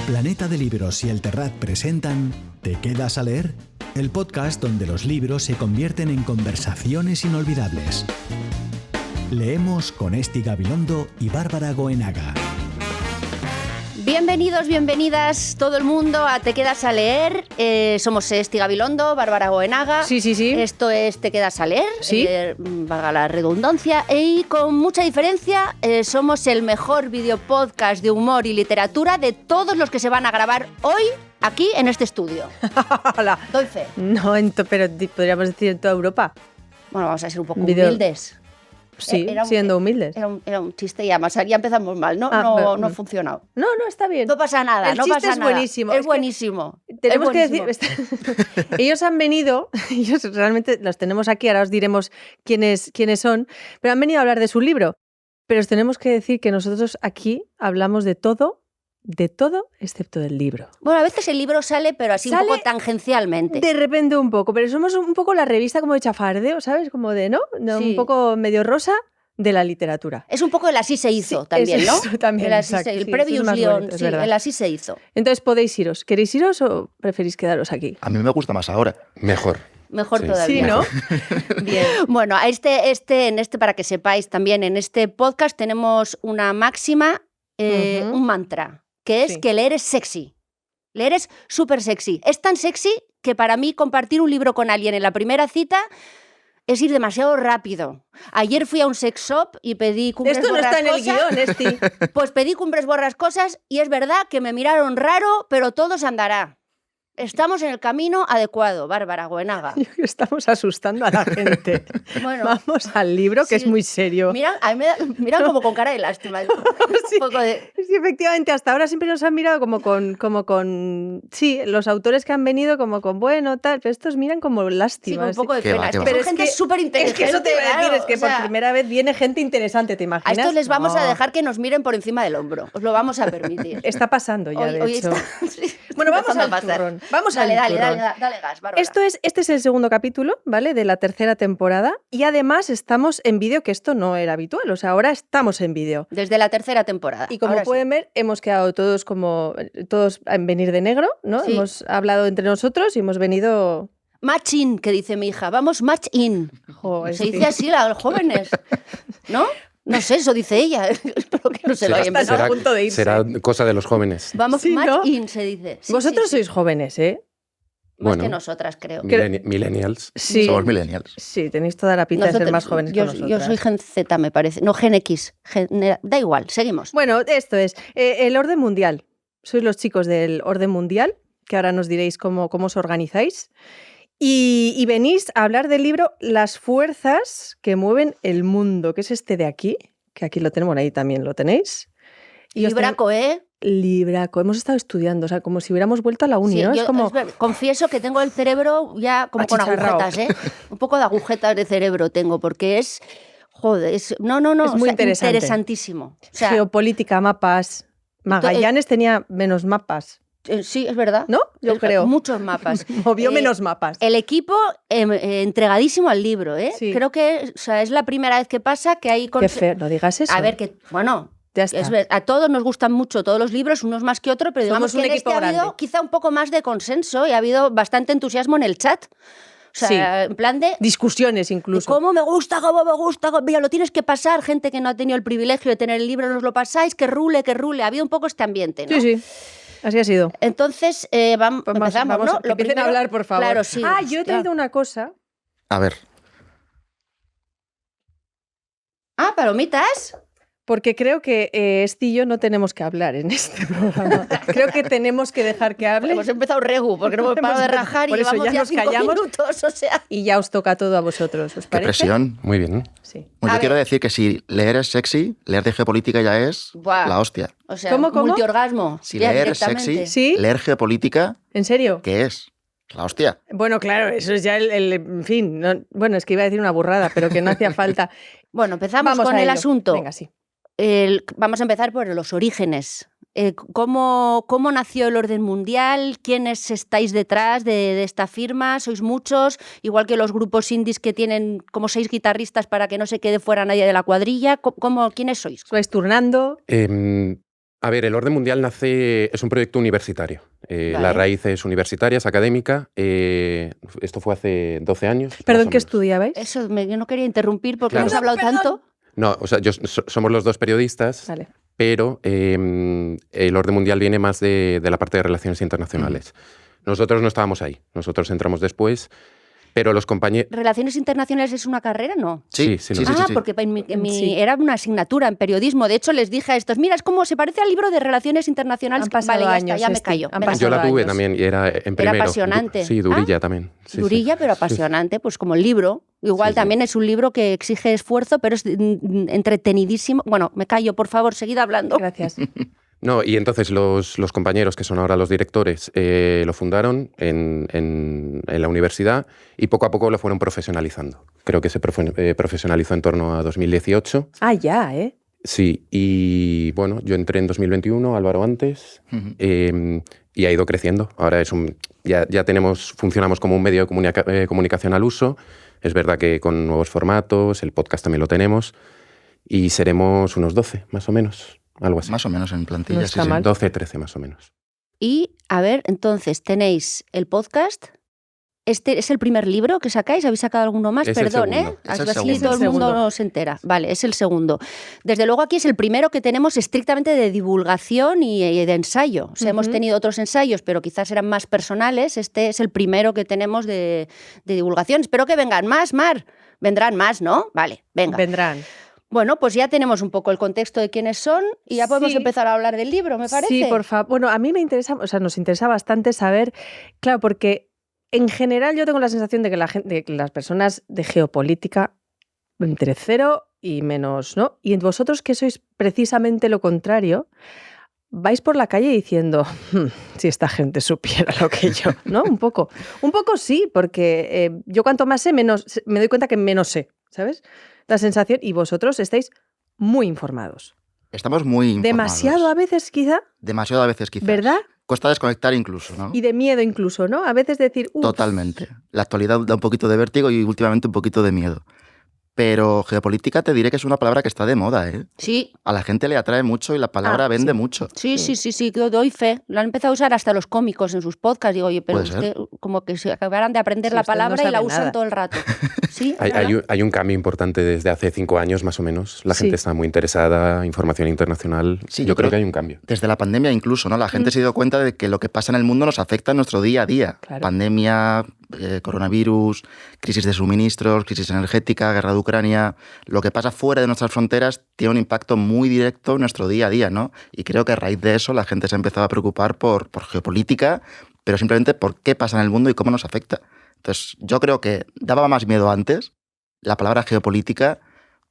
Planeta de Libros y El Terrat presentan ¿Te quedas a leer? El podcast donde los libros se convierten en conversaciones inolvidables. Leemos con Esti Gabilondo y Bárbara Goenaga. Bienvenidos, bienvenidas todo el mundo a Te quedas a leer. Somos Esti Gabilondo, Bárbara Goenaga. Sí. Esto es Te quedas a leer, Sí. Valga la redundancia. Y con mucha diferencia, somos el mejor videopodcast de humor y literatura de todos los que se van a grabar hoy aquí en este estudio. Hola. Doy fe. No, pero podríamos decir en toda Europa. Bueno, vamos a ser un poco Video- humildes. Sí, Era un- siendo humildes. Era un chiste y además ya empezamos mal, ¿no? Pero- No ha funcionado. No, está bien. No pasa nada, El no chiste pasa es nada. buenísimo. Es Es que buenísimo. Tenemos Es que buenísimo. decir, ellos han venido, ellos realmente los tenemos aquí, ahora os diremos quiénes son, pero han venido a hablar de su libro. Pero os tenemos que decir que nosotros aquí hablamos de todo excepto del libro. Bueno, a veces el libro sale, pero así un Sale poco tangencialmente. De repente un poco, pero somos un poco la revista como de chafardeo, ¿sabes? Como de, ¿no? Sí. Un poco medio rosa de la literatura. Es un poco el así se hizo Sí, también, ¿no? eso también, El así exacto, el sí, previous eso es más Lyon, bonito, es sí, verdad. el así se hizo. Entonces podéis iros. ¿Queréis iros o preferís quedaros aquí? A mí me gusta más ahora. Mejor. Mejor Sí. todavía. Sí, ¿no? Bien. Bueno, para que sepáis también, en este podcast tenemos una máxima, Ujú. un mantra, que es Sí. que leer es sexy. Leer es súper sexy. Es tan sexy que para mí compartir un libro con alguien en la primera cita es ir demasiado rápido. Ayer fui a un sex shop y pedí cumbres Esto no está en el borrascosas. guión, Esti. Pues pedí cumbres borrascosas y es verdad que me miraron raro, pero todo se andará. Estamos en el camino adecuado, Bárbara Goenaga. Estamos asustando a la gente. Bueno, Vamos al libro, que sí. es muy serio. a mí miran como con cara de lástima. Sí. Un poco de... Sí, efectivamente, hasta ahora siempre nos han mirado como con... Sí, los autores que han venido como con bueno, tal, pero estos miran como Sí, lástima. con un poco de Qué va, pena. qué va. Pero Pero es gente súper Es inteligente. que eso te iba a decir, es que por sea, primera vez viene gente interesante, ¿te a imaginas? estos les vamos a No. dejar que nos miren por encima del hombro. Os lo vamos a permitir. Está pasando ya, de hecho. sí, Bueno, vamos empezando al a pasar. turrón. Vamos Dale, al turrón. dale gas, Bárbara. Este es el segundo capítulo, ¿vale? De la tercera temporada. Y además estamos en vídeo, que esto no era habitual. O sea, ahora estamos en vídeo. Desde la tercera temporada. Y como Ahora sí. pueden ver, hemos quedado todos en venir de negro, ¿no? Sí. Hemos hablado entre nosotros y hemos venido... Match in, que dice mi hija. Vamos, match in. Jo, Se sí. dice así a los jóvenes, ¿no? No sé, eso dice ella. Espero que no se lo haya Está inventado. a punto de irse. será cosa de los jóvenes. Vamos, Sí, match ¿no? in, se dice. Sí, Vosotros sí, sí. sois jóvenes, ¿eh? Más Bueno. que nosotras, creo. Millennials. Sí. Somos millennials. Sí, tenéis toda la pinta de ser Nosotros- más jóvenes yo, que nosotros. yo soy Gen Z, me parece. No, Gen X. Da igual, seguimos. Bueno, esto es el orden mundial. Sois los chicos del orden mundial, que ahora nos diréis cómo os organizáis. Y venís a hablar del libro Las fuerzas que mueven el mundo, que es este de aquí, que aquí lo tenemos, ahí también lo tenéis. Y os Libraco, ¿eh? Libraco, hemos estado estudiando, o sea, como si hubiéramos vuelto a la uni, Sí, ¿no? yo- Es como... confieso que tengo el cerebro ya como con Achicharrao. agujetas, ¿eh? Un poco de agujetas de cerebro tengo, porque es... Joder, no, Es muy interesante. interesantísimo. O sea, Geopolítica, mapas. Magallanes tenía menos mapas, sí, es verdad. ¿no? Yo creo. Muchos mapas. Movió Eh, menos mapas. El equipo entregadísimo al libro, ¿eh? Sí. Creo que es la primera vez que pasa que hay... Qué feo, no digas eso. A ver, que, bueno, Ya está. a todos nos gustan mucho todos los libros, unos más que otros, pero digamos Somos un que en equipo este ha habido grande. quizá un poco más de consenso y ha habido bastante entusiasmo en el chat. O sea, Sí. en plan de... Discusiones incluso. ¿Cómo me gusta? ¿Cómo me gusta? Mira, lo tienes que pasar. Gente que no ha tenido el privilegio de tener el libro, nos lo pasáis, que rule, que rule. Ha habido un poco este ambiente, ¿no? Sí, sí. Así ha sido. Entonces, vamos, Pues empezamos, ¿no? que empiecen a hablar, por favor. Claro, sí. Ah, yo he traído una cosa. A ver, Ah, palomitas. Porque creo que Esti y yo no tenemos que hablar en este programa. Creo que tenemos que dejar que hable Hemos empezado regu, porque no hemos parado de Hemos- rajar y por eso llevamos ya ya nos 5 callamos. minutos, o sea... y ya os toca todo a vosotros. ¿Os qué parece? presión. Muy bien. Sí. Pues A yo quiero ver. decir que si leer es sexy, leer de geopolítica ya es Buah. la hostia. O sea, ¿Cómo? multiorgasmo. Si ya leer es directamente. sexy, ¿Sí? leer geopolítica, ¿En serio? ¿qué es? La hostia. Bueno, claro, eso es ya en fin. Bueno, es que iba a decir una burrada, pero que no hacía falta. Bueno, empezamos Vamos con a el ello. asunto. Venga, sí. Vamos a empezar por los orígenes. ¿Cómo nació el orden mundial? ¿Quiénes estáis detrás de esta firma? ¿Sois muchos? Igual que los grupos indies que tienen como 6 guitarristas para que no se quede fuera nadie de la cuadrilla. ¿Quiénes sois? ¿Os vais turnando? A ver, el orden mundial es un proyecto universitario. Vale. La raíz es universitaria, es académica. Esto fue hace 12 años. ¿Perdón, más o qué menos. estudiabais? Eso, yo no quería interrumpir porque Claro. hemos hablado tanto. No, o sea, somos los dos periodistas, Vale. pero el orden mundial viene más de la parte de relaciones internacionales. Nosotros no estábamos ahí, nosotros entramos después, pero los compañeros... ¿Relaciones internacionales es una carrera? No. Sí, lo es. Ah, porque Sí. era una asignatura en periodismo. De hecho, les dije a estos, mira, es como se parece al libro de Relaciones Internacionales. Han pasado Vale, ya años, está, ya me Esti, callo. han Venga. pasado Yo la tuve años. también y era en primero. apasionante. Sí, durilla también. Sí, Durilla, sí. pero Sí. apasionante, pues como el libro. Igual Sí, sí. también es un libro que exige esfuerzo, pero es entretenidísimo. Bueno, me callo, por favor, seguid hablando. Gracias. No, y entonces los compañeros, que son ahora los directores, lo fundaron en la universidad y poco a poco lo fueron profesionalizando. Creo que se profesionalizó en torno a 2018. Ah, ya, ¿eh? Sí, y bueno, yo entré en 2021, Álvaro antes, Ujú. y ha ido creciendo. Ahora ya funcionamos como un medio de comunicación al uso. Es verdad que con nuevos formatos, el podcast también lo tenemos, y seremos unos 12, más o menos, algo así. Más o menos en plantilla, No sí, está sí. mal. 12, 13 más o menos. Y, a ver, entonces, tenéis el podcast. ¿Este es el primer libro que sacáis? ¿Habéis sacado alguno más? Es el Perdón, segundo. Es el Así segundo. todo el Es el mundo segundo. se entera. Vale, es el segundo. Desde luego aquí es el primero que tenemos estrictamente de divulgación y de ensayo. O sea, hemos Ujú. tenido otros ensayos, pero quizás eran más personales. Este es el primero que tenemos de divulgación. Espero que vengan más, Mar. Vendrán más, ¿no? Vale, venga. Vendrán. Bueno, pues ya tenemos un poco el contexto de quiénes son y ya podemos Sí. empezar a hablar del libro, me parece. Sí, por favor. Bueno, a mí me interesa, o sea, nos interesa bastante saber, claro, porque en general yo tengo la sensación de que las personas de geopolítica entre 0 y menos, ¿no? Y vosotros que sois precisamente lo contrario, vais por la calle diciendo, si esta gente supiera lo que yo, ¿no? Un poco sí, porque yo cuanto más sé, menos me doy cuenta que menos sé, ¿sabes? La sensación, y vosotros estáis muy informados. Estamos muy informados. Demasiado a veces, quizá, Demasiado a veces, quizás. ¿verdad? Cuesta desconectar incluso, ¿no? Y de miedo incluso, ¿no? A veces decir, Totalmente. La actualidad da un poquito de vértigo y últimamente un poquito de miedo. Pero geopolítica te diré que es una palabra que está de moda, ¿eh? Sí, A la gente le atrae mucho y la palabra Ah, vende sí. mucho. sí, yo doy fe. Lo han empezado a usar hasta los cómicos en sus podcasts. Digo, oye, pero Puede ser. usted como que se acabaran de aprender Sí, la usted no palabra y la sabe usan nada. todo el rato. Sí, Hay un cambio importante desde hace 5 años, más o menos. La Sí. gente está muy interesada, información internacional. Sí, yo yo creo creo- que hay un cambio. Desde la pandemia incluso, ¿no? La gente se dio cuenta de que lo que pasa en el mundo nos afecta en nuestro día a día. Claro. Pandemia, coronavirus, crisis de suministros, crisis energética, guerra de Ucrania. Lo que pasa fuera de nuestras fronteras tiene un impacto muy directo en nuestro día a día, ¿no? Y creo que a raíz de eso la gente se ha empezado a preocupar por geopolítica, pero simplemente por qué pasa en el mundo y cómo nos afecta. Entonces, yo creo que daba más miedo antes la palabra geopolítica,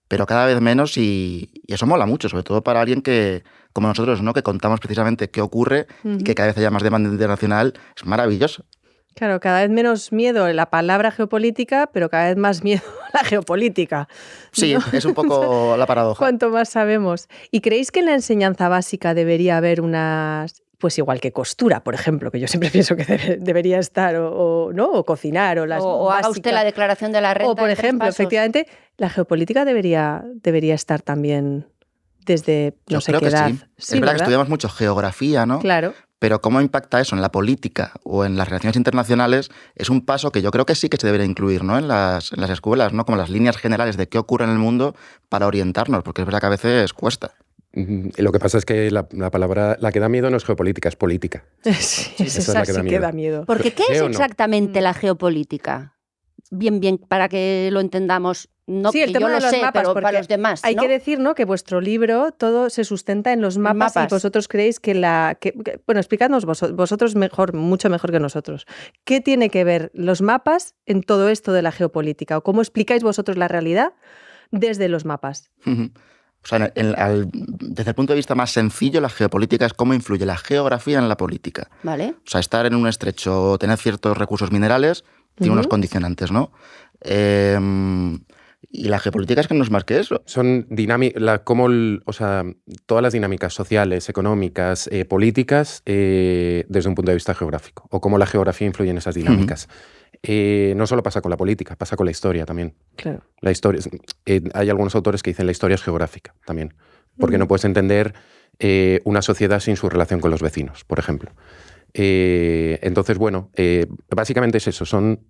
pero cada vez menos y eso mola mucho, sobre todo para alguien que, como nosotros, ¿no? Que contamos precisamente qué ocurre y que cada vez haya más demanda internacional. Es maravilloso. Claro, cada vez menos miedo a la palabra geopolítica, pero cada vez más miedo a la geopolítica. Sí, es un poco la paradoja. Cuanto más sabemos. ¿Y creéis que en la enseñanza básica debería haber unas, pues igual que costura, por ejemplo, que yo siempre pienso que debería estar, ¿no? O cocinar, o las o haga usted la básicas. declaración de la renta. O, por en 3 ejemplo, pasos. efectivamente, la geopolítica debería estar también desde no Yo sé creo qué que edad. sí. Es verdad que estudiamos mucho geografía, ¿no? Claro. Pero cómo impacta eso en la política o en las relaciones internacionales es un paso que yo creo que sí que se debería incluir, ¿no? en las escuelas, ¿no? Como las líneas generales de qué ocurre en el mundo para orientarnos, porque es verdad que a veces cuesta. Lo que pasa es que la palabra, la que da miedo no es geopolítica, es política. Sí, esa es esa la que da sí que miedo. da miedo. Porque ¿qué es ¿Sí o no? exactamente la geopolítica? Bien, para que lo entendamos. No, Sí, el que tema yo de lo los sé, mapas, pero porque para los demás, Hay ¿no? que decir, ¿no?, que vuestro libro todo se sustenta en los mapas, Mapas. y vosotros creéis que bueno, explicadnos vosotros mejor, mucho mejor que nosotros. ¿Qué tiene que ver los mapas en todo esto de la geopolítica? ¿O cómo explicáis vosotros la realidad desde los mapas? O sea, desde el punto de vista más sencillo, la geopolítica es cómo influye la geografía en la política. Vale. O sea, estar en un estrecho, tener ciertos recursos minerales, tiene unos condicionantes, ¿no? Y la geopolítica es que no es más que eso. Son todas las dinámicas sociales, económicas, políticas, desde un punto de vista geográfico, o cómo la geografía influye en esas dinámicas. No solo pasa con la política, pasa con la historia también. Claro. La historia, hay algunos autores que dicen la historia es geográfica también, porque no puedes entender una sociedad sin su relación con los vecinos, por ejemplo. Entonces, bueno, básicamente es eso, son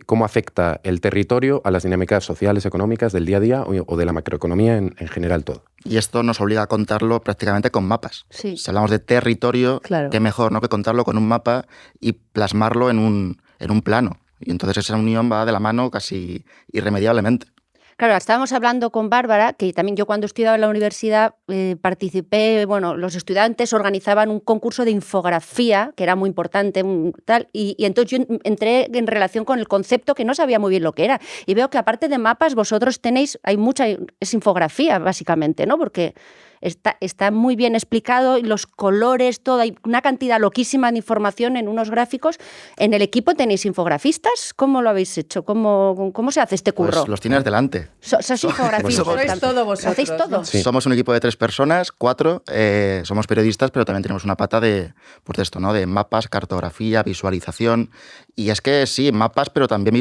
cómo afecta el territorio a las dinámicas sociales, económicas del día a día o de la macroeconomía en general todo. Y esto nos obliga a contarlo prácticamente con mapas. Sí. Si hablamos de territorio, Claro. qué mejor, ¿no?, que contarlo con un mapa y plasmarlo en un plano. Y entonces esa unión va de la mano casi irremediablemente. Claro, estábamos hablando con Bárbara, que también yo cuando estudiaba en la universidad participé, bueno, los estudiantes organizaban un concurso de infografía, que era muy importante, y entonces yo entré en relación con el concepto que no sabía muy bien lo que era. Y veo que aparte de mapas, vosotros tenéis, es infografía básicamente, ¿no? Porque está muy bien explicado, y los colores, todo, hay una cantidad loquísima de información en unos gráficos. ¿En el equipo tenéis infografistas? ¿Cómo lo habéis hecho? ¿Cómo se hace este curro? Pues los tienes delante. ¿Sois infografistas? Sois todo vosotros, ¿Hacéis todo? ¿no? Sí. Somos un equipo de 3 personas, 4, somos periodistas, pero también tenemos una pata de esto, ¿no?, de mapas, cartografía, visualización. Y es que sí, mapas, pero también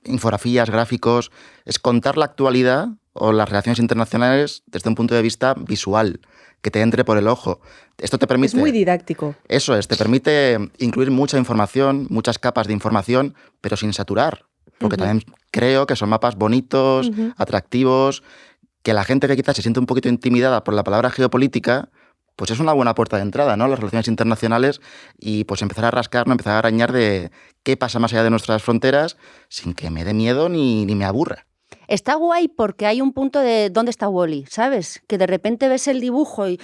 infografías, gráficos. Es contar la actualidad o las relaciones internacionales desde un punto de vista visual, que te entre por el ojo. Esto te permite... Es muy didáctico. Eso es, te permite incluir mucha información, muchas capas de información, pero sin saturar. Porque también creo que son mapas bonitos, atractivos, que la gente que quizás se siente un poquito intimidada por la palabra geopolítica, pues es una buena puerta de entrada, ¿no?, las relaciones internacionales, y pues empezar a rascar, ¿no?, empezar a arañar de qué pasa más allá de nuestras fronteras sin que me dé miedo ni me aburra. Está guay porque hay un punto de ¿dónde está Wall-E? ¿Sabes? Que de repente ves el dibujo y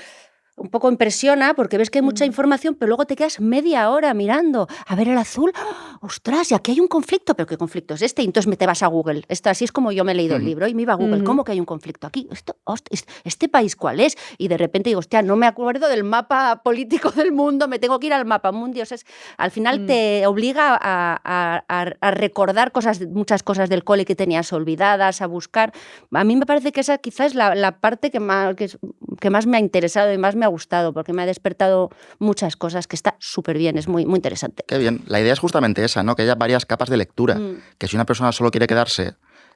un poco impresiona porque ves que hay mucha información, pero luego te quedas media hora mirando a ver el azul. ¡Oh! ¡Ostras! Y aquí hay un conflicto. ¿Pero qué conflicto es este? Y entonces te vas a Google. Así es como yo me he leído el libro y me iba a Google. ¿Cómo que hay un conflicto aquí? ¿Este país cuál es? Y de repente digo, hostia, no me acuerdo del mapa político del mundo, me tengo que ir al mapa mundi. O sea, al final te obliga a recordar muchas cosas del cole que tenías olvidadas, a buscar. A mí me parece que esa quizás es la parte que más me ha interesado y más me ha gustado, porque me ha despertado muchas cosas, que está súper bien, es muy, muy interesante. Qué bien. La idea es justamente esa, ¿no?, que haya varias capas de lectura. Que si una persona solo quiere quedarse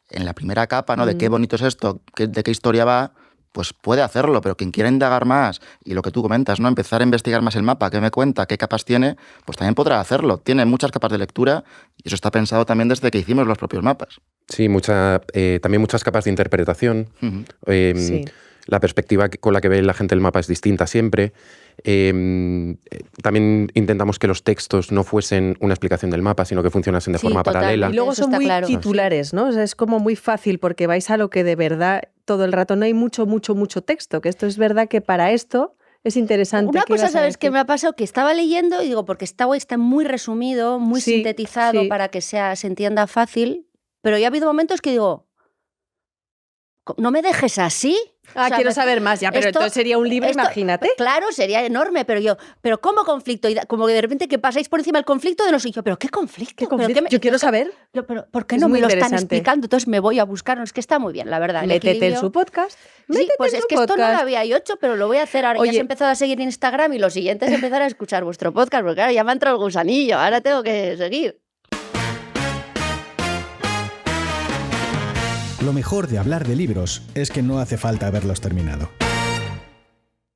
en la primera capa, ¿no?, de qué bonito es esto, de qué historia va, pues puede hacerlo, pero quien quiera indagar más, y lo que tú comentas, ¿no?, empezar a investigar más el mapa, qué me cuenta, qué capas tiene, pues también podrá hacerlo. Tiene muchas capas de lectura y eso está pensado también desde que hicimos los propios mapas. Sí, también muchas capas de interpretación. Sí. La perspectiva con la que ve la gente el mapa es distinta siempre. También intentamos que los textos no fuesen una explicación del mapa, sino que funcionasen de forma paralela. Y luego Eso son está muy claro. titulares, ¿no? O sea, es como muy fácil porque vais a lo que de verdad todo el rato, no hay mucho texto, que esto es verdad que para esto es interesante. Una ¿Qué cosa, ibas a ¿sabes qué decir? me ha pasado? Que estaba leyendo y digo, porque está guay, está muy resumido, muy Sí, sintetizado sí. para que se entienda fácil, pero ya ha habido momentos que digo, no me dejes así. Ah, O sea, quiero saber más ya, pero entonces sería un libro, imagínate. Claro, sería enorme, pero ¿cómo conflicto? Y como que de repente que pasáis por encima del conflicto de no sé yo, ¿pero qué conflicto? ¿Qué ¿Pero conflicto? Yo quiero saber. Pero ¿por qué Es no me muy lo están interesante. explicando? Entonces me voy a buscar. Es que está muy bien, la verdad. el Métete en equilibrio. su podcast. Sí, Métete pues en es su que esto no lo podcast. había yo hecho, pero lo voy a hacer ahora. Ya Oye. os he empezado a seguir en Instagram y lo siguiente es empezar a escuchar vuestro podcast, porque claro, ya me ha entrado el gusanillo, ahora tengo que seguir. Lo mejor de hablar de libros es que no hace falta haberlos terminado.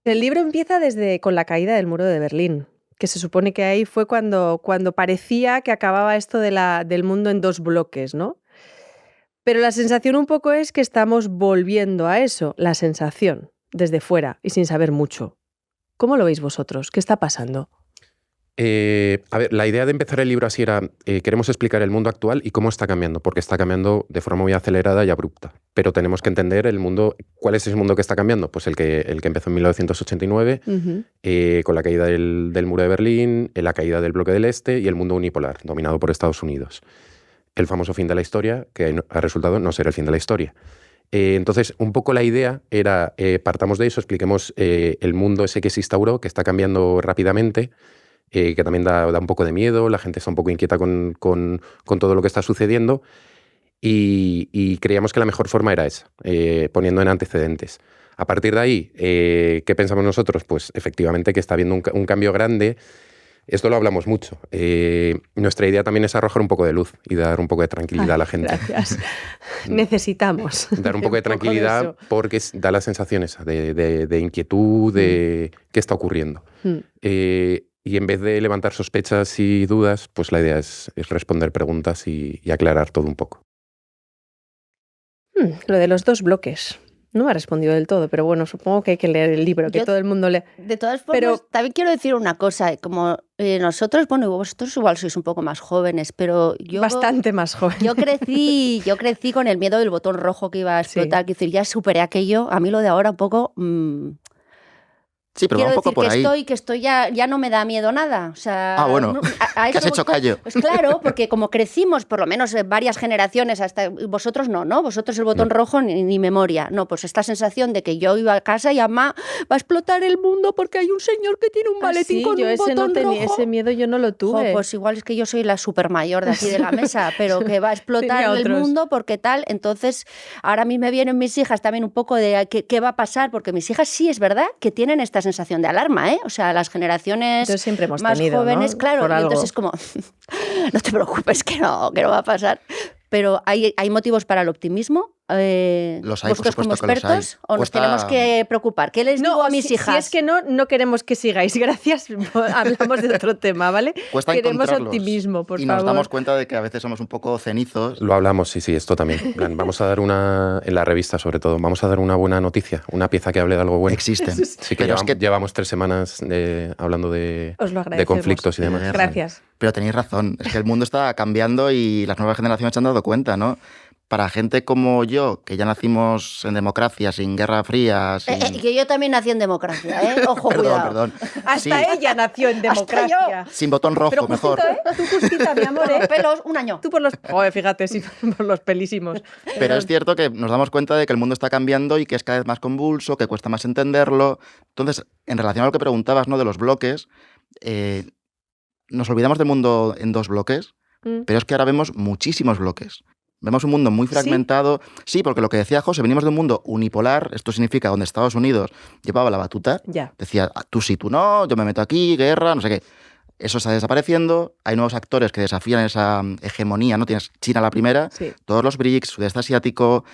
El libro empieza con la caída del muro de Berlín, que se supone que ahí fue cuando parecía que acababa esto del mundo en dos bloques, ¿no? Pero la sensación un poco es que estamos volviendo a eso, la sensación, desde fuera y sin saber mucho. ¿Cómo lo veis vosotros? ¿Qué está pasando? A ver, la idea de empezar el libro así era, queremos explicar el mundo actual y cómo está cambiando, porque está cambiando de forma muy acelerada y abrupta. Pero tenemos que entender el mundo. ¿Cuál es ese mundo que está cambiando? Pues el que empezó en 1989, con la caída del muro de Berlín, la caída del bloque del Este y el mundo unipolar, dominado por Estados Unidos. El famoso fin de la historia, que ha resultado no ser el fin de la historia. Entonces, un poco la idea era, partamos de eso, expliquemos el mundo ese que se instauró, que está cambiando rápidamente, que también da un poco de miedo, la gente está un poco inquieta con todo lo que está sucediendo y creíamos que la mejor forma era esa, poniendo en antecedentes. A partir de ahí, ¿qué pensamos nosotros? Pues efectivamente que está habiendo un cambio grande Esto lo hablamos mucho. Nuestra idea también es arrojar un poco de luz y dar un poco de tranquilidad a la gente. Gracias. Necesitamos. Dar un poco de tranquilidad porque da la sensación esa de inquietud, de qué está ocurriendo. Y en vez de levantar sospechas y dudas, pues la idea es responder preguntas y aclarar todo un poco. Lo de los 2 bloques. No me ha respondido del todo, pero bueno, supongo que hay que leer el libro, que todo el mundo lee. De todas formas, también quiero decir una cosa, como nosotros, bueno, vosotros igual sois un poco más jóvenes, pero yo... Bastante más joven. Yo crecí con el miedo del botón rojo que iba a explotar, quiero decir, ya superé aquello, a mí lo de ahora un poco... Sí, pero quiero va un poco decir por ahí. que estoy ya no me da miedo nada. O sea, bueno, a que has hecho callo. Pues claro, porque como crecimos, por lo menos varias generaciones, hasta vosotros no, vosotros el botón rojo ni memoria. No, pues esta sensación de que yo iba a casa y mamá, va a explotar el mundo porque hay un señor que tiene un maletín con un botón rojo. Ese miedo yo no lo tuve. Pues igual es que yo soy la super mayor de aquí de la mesa, pero que va a explotar el mundo porque tal. Entonces, ahora a mí me vienen mis hijas también un poco de qué va a pasar, porque mis hijas sí es verdad que tienen esta sensación de alarma, ¿eh? O sea, las generaciones siempre hemos más tenido, jóvenes, ¿no? claro, Por y algo. entonces es como, no te preocupes que no va a pasar. Pero hay motivos para el optimismo. Los hay, por vosotros como supuesto que los hay. expertos, o nos tenemos que preocupar. ¿Qué les digo a mis hijas? Si es que no queremos que sigáis, gracias. Hablamos de otro tema, ¿vale? Cuesta Queremos encontrarlos. optimismo, por y favor. nos damos cuenta de que a veces somos un poco cenizos. Lo hablamos, sí, esto también. En plan, vamos a dar en la revista sobre todo, vamos a dar una buena noticia, una pieza que hable de algo bueno. Existen. Sí, que Pero es que llevamos 3 semanas hablando de conflictos y demás. Gracias. Pero tenéis razón, es que el mundo está cambiando y las nuevas generaciones se han dado cuenta, ¿no? Para gente como yo, que ya nacimos en democracia, sin Guerra Fría... Que yo también nací en democracia, ¿eh? Ojo, cuidado. Perdón. Hasta ella nació en democracia. Sin botón rojo, Pero mejor. Tú justita, mi amor, ¿eh? Pelos, un año. Tú por los... Joder, fíjate, sí, por los pelísimos. Pero es cierto que nos damos cuenta de que el mundo está cambiando y que es cada vez más convulso, que cuesta más entenderlo. Entonces, en relación a lo que preguntabas, ¿no?, de los bloques, nos olvidamos del mundo en 2 bloques, pero es que ahora vemos muchísimos bloques. Vemos un mundo muy fragmentado. Sí, porque lo que decía José, venimos de un mundo unipolar, esto significa donde Estados Unidos llevaba la batuta, decía tú sí, tú no, yo me meto aquí, guerra, no sé qué. Eso está desapareciendo, hay nuevos actores que desafían esa hegemonía, ¿no? Tienes China la primera, todos los BRICS, Sudeste Asiático...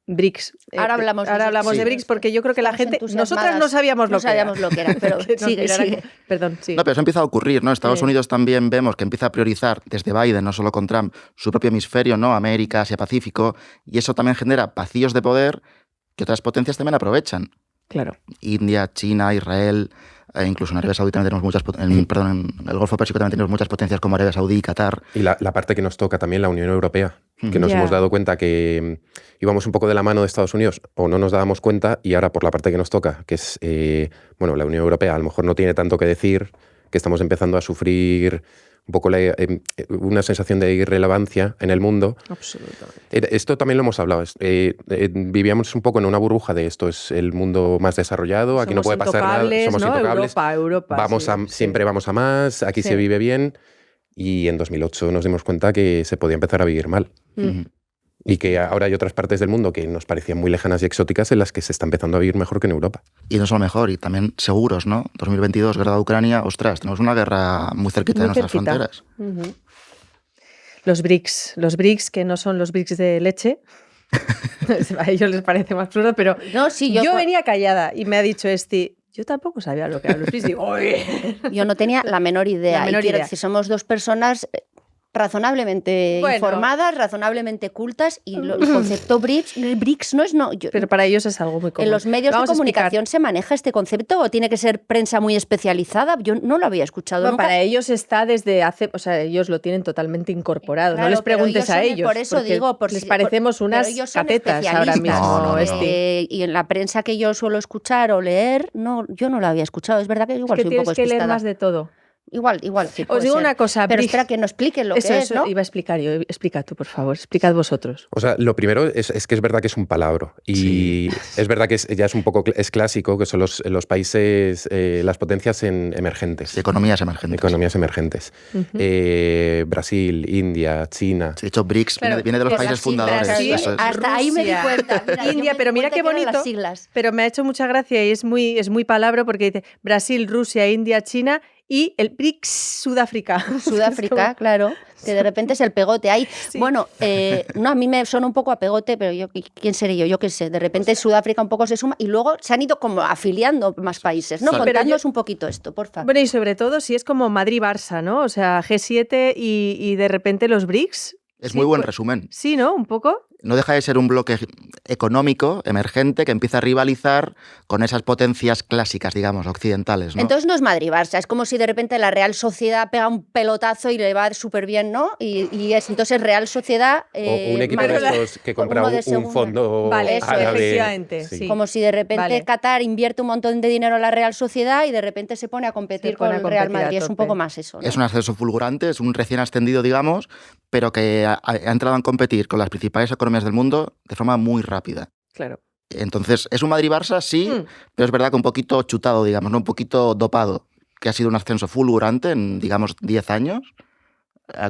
BRICS. Ahora hablamos de BRICS porque yo creo que la gente... Nosotras no sabíamos lo que era. Pero sigue. Perdón, sí. No, pero eso empieza a ocurrir, ¿no? Estados Unidos también vemos que empieza a priorizar desde Biden, no solo con Trump, su propio hemisferio, ¿no? América, Asia, Pacífico, y eso también genera vacíos de poder que otras potencias también aprovechan. Claro. India, China, Israel... incluso en Arabia Saudí también tenemos en el Golfo Pérsico también tenemos muchas potencias como Arabia Saudí y Qatar. Y la parte que nos toca también, la Unión Europea, que nos hemos dado cuenta que íbamos un poco de la mano de Estados Unidos o no nos dábamos cuenta, y ahora por la parte que nos toca, que es, la Unión Europea a lo mejor no tiene tanto que decir, que estamos empezando a sufrir un poco una sensación de irrelevancia en el mundo. Absolutamente. Esto también lo hemos hablado. Vivíamos un poco en una burbuja de esto es el mundo más desarrollado, aquí no puede pasar nada, somos intocables. Europa, siempre vamos a más, aquí se vive bien. Y en 2008 nos dimos cuenta que se podía empezar a vivir mal. Y que ahora hay otras partes del mundo que nos parecían muy lejanas y exóticas en las que se está empezando a vivir mejor que en Europa. Y no solo mejor, y también seguros, ¿no? 2022, guerra de Ucrania, ostras, tenemos una guerra muy cerquita de nuestras fronteras. Los BRICS, que no son los BRICS de leche. A ellos les parece más absurdo, pero no, sí, yo venía callada y me ha dicho yo tampoco sabía lo que eran los BRICS. Digo, yo no tenía la menor idea. Quiero decir, somos 2 personas razonablemente informadas, razonablemente cultas, y el concepto BRICS no es... pero para ellos es algo muy común. ¿En los medios de comunicación se maneja este concepto o tiene que ser prensa muy especializada? Yo no lo había escuchado nunca. Para ellos está desde hace... O sea, ellos lo tienen totalmente incorporado. Claro, no les preguntes a ellos. Por eso digo... les parecemos unas catetas ahora mismo. No. Y en la prensa que yo suelo escuchar o leer, yo no lo había escuchado. Es verdad que igual soy un poco despistada. Tienes que leer más de todo. Igual, sí. Os digo una cosa, pero espera que no expliquen lo que es, ¿no? Iba a explicar yo. Explica tú, por favor. Explicad vosotros. O sea, lo primero es que es verdad que es un palabro. Y es verdad que ya es un poco clásico, que son los países, las potencias emergentes. Economías emergentes. Brasil, India, China. De hecho, BRICS viene de los países fundadores. Brasil, hasta Rusia, ahí me di cuenta. India, pero mira qué bonito. Pero me ha hecho mucha gracia y es muy palabra porque dice Brasil, Rusia, India, China y el BRICS Sudáfrica. Sudáfrica, claro, que de repente es el pegote. Ahí, Sí. bueno, no, a mí me suena un poco a pegote, pero yo, ¿quién seré yo? Yo qué sé, de repente Sudáfrica un poco se suma y luego se han ido como afiliando más países, ¿no? Pero Contadnos un poquito esto, por favor. Bueno, y sobre todo si es como Madrid-Barça, ¿no? O sea, G7 y de repente los BRICS. Es Sí, muy buen pues, resumen. Sí, ¿no? Un poco. No deja de ser un bloque económico emergente que empieza a rivalizar con esas potencias clásicas, digamos, occidentales, ¿no? Entonces no es Madrid-Barça, es como si de repente la Real Sociedad pega un pelotazo y le va súper bien, ¿no? Y es entonces Real Sociedad... O un equipo de Madrid- estos que compra uno de un segunda. fondo Vale, eso, árabe. efectivamente, sí. Como si de repente Vale. Qatar invierte un montón de dinero en la Real Sociedad y de repente se pone a competir Se pone con a el Real competir a Madrid. Es un tope. poco más eso, ¿no? Es un ascenso fulgurante, es un recién ascendido, digamos, pero que ha entrado a competir con las principales economías del mundo de forma muy rápida. Claro. Entonces, ¿es un Madrid-Barça? Sí, pero es verdad que un poquito chutado, digamos, ¿no? Un poquito dopado, que ha sido un ascenso fulgurante en, digamos, 10 años,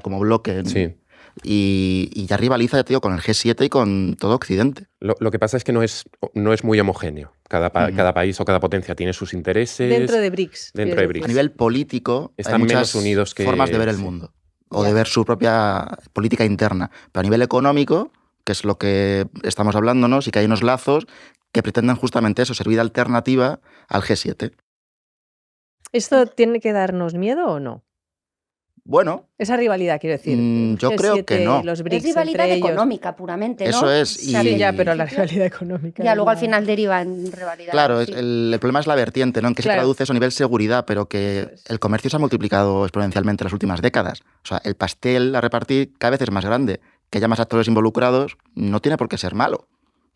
como bloque. Sí. Y ya rivaliza, ya te digo, con el G7 y con todo Occidente. Lo que pasa es que no es muy homogéneo. Cada país o cada potencia tiene sus intereses. Dentro de BRICS. Dentro de quieres BRICS. A nivel político, Están hay muchas menos unidos que- formas de ver el sí. mundo o de ver su propia política interna. Pero a nivel económico, que es lo que estamos hablando, ¿no? Sí que hay unos lazos que pretenden justamente eso, servir de alternativa al G7. ¿Esto tiene que darnos miedo o no? Bueno, Esa rivalidad, quiero decir. yo creo que no. Los Es BRICS rivalidad entre ellos. económica puramente, ¿no? Eso es, O sea, Sí, y- ya, pero la principio- rivalidad económica. Ya, es luego al la- final deriva en rivalidad. claro, sí. el problema es la vertiente, ¿no? En qué Claro. se traduce eso a nivel seguridad, pero que Eso es. el comercio se ha multiplicado exponencialmente en las últimas décadas. O sea, el pastel a repartir cada vez es más grande. Que haya más actores involucrados no tiene por qué ser malo.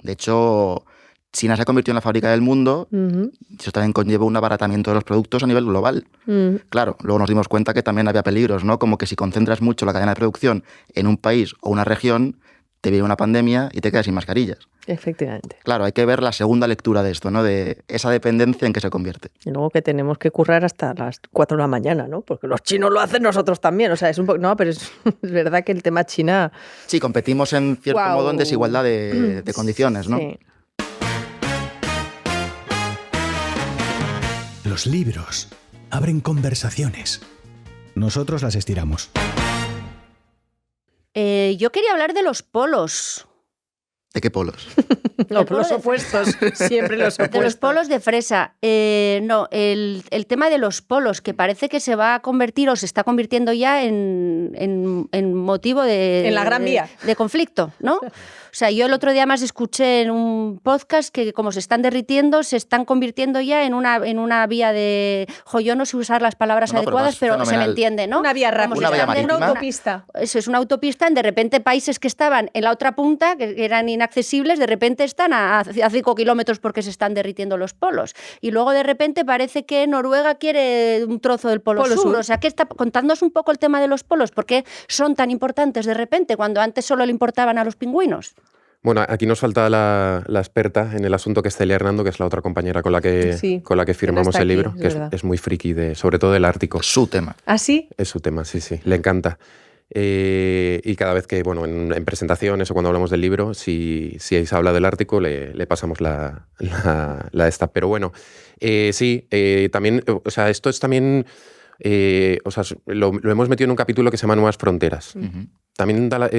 De hecho, China se ha convertido en la fábrica del mundo Ujú, y eso también conlleva un abaratamiento de los productos a nivel global. ujú. Claro, luego nos dimos cuenta que también había peligros, ¿no? Como que si concentras mucho la cadena de producción en un país o una región, te viene una pandemia y te quedas sin mascarillas. Efectivamente. Claro, hay que ver la segunda lectura de esto, ¿no? De esa dependencia en que se convierte. Y luego que tenemos que currar hasta las 4 de la mañana, ¿no? Porque los chinos lo hacen, nosotros también. O sea, es un poco. No, pero es, es verdad que el tema China. Sí, competimos en cierto Guau. modo en desigualdad de condiciones, ¿no? Sí. Los libros abren conversaciones. Nosotros las estiramos. Yo quería hablar de los polos. ¿De qué polos? No, El por los polo de opuestos. Siempre los opuestos. De los polos de fresa. No, el tema de los polos, que parece que se va a convertir o se está convirtiendo ya en motivo de... En la Gran Vía. De conflicto, ¿no? O sea, yo el otro día más escuché en un podcast que como se están derritiendo, se están convirtiendo ya en una vía de... Yo no sé usar las palabras No, pero adecuadas, vas pero se me fenomenal. entiende, ¿no? Una vía rápida. Como se Una vía están marítima. Una derritando- autopista. Eso es una autopista, de repente países que estaban en la otra punta, que eran inaccesibles, de repente están a 5 kilómetros porque se están derritiendo los polos. Y luego de repente parece que Noruega quiere un trozo del polo, Polo sur. sur. O sea, contándonos un poco el tema de los polos, ¿por qué son tan importantes de repente cuando antes solo le importaban a los pingüinos? Bueno, aquí nos falta la experta en el asunto, que es Celia Hernando, que es la otra compañera con la que Sí, firmamos está el aquí, libro, es que verdad. es muy friki, sobre todo del Ártico. Su tema. ¿Ah, sí? Es su tema, sí, le encanta. Y cada vez que, bueno, en presentaciones o cuando hablamos del libro, si se habla del Ártico, le pasamos la esta. Pero bueno, sí, también, o sea, esto es también, o sea, lo hemos metido en un capítulo que se llama Nuevas Fronteras. Ujú. También da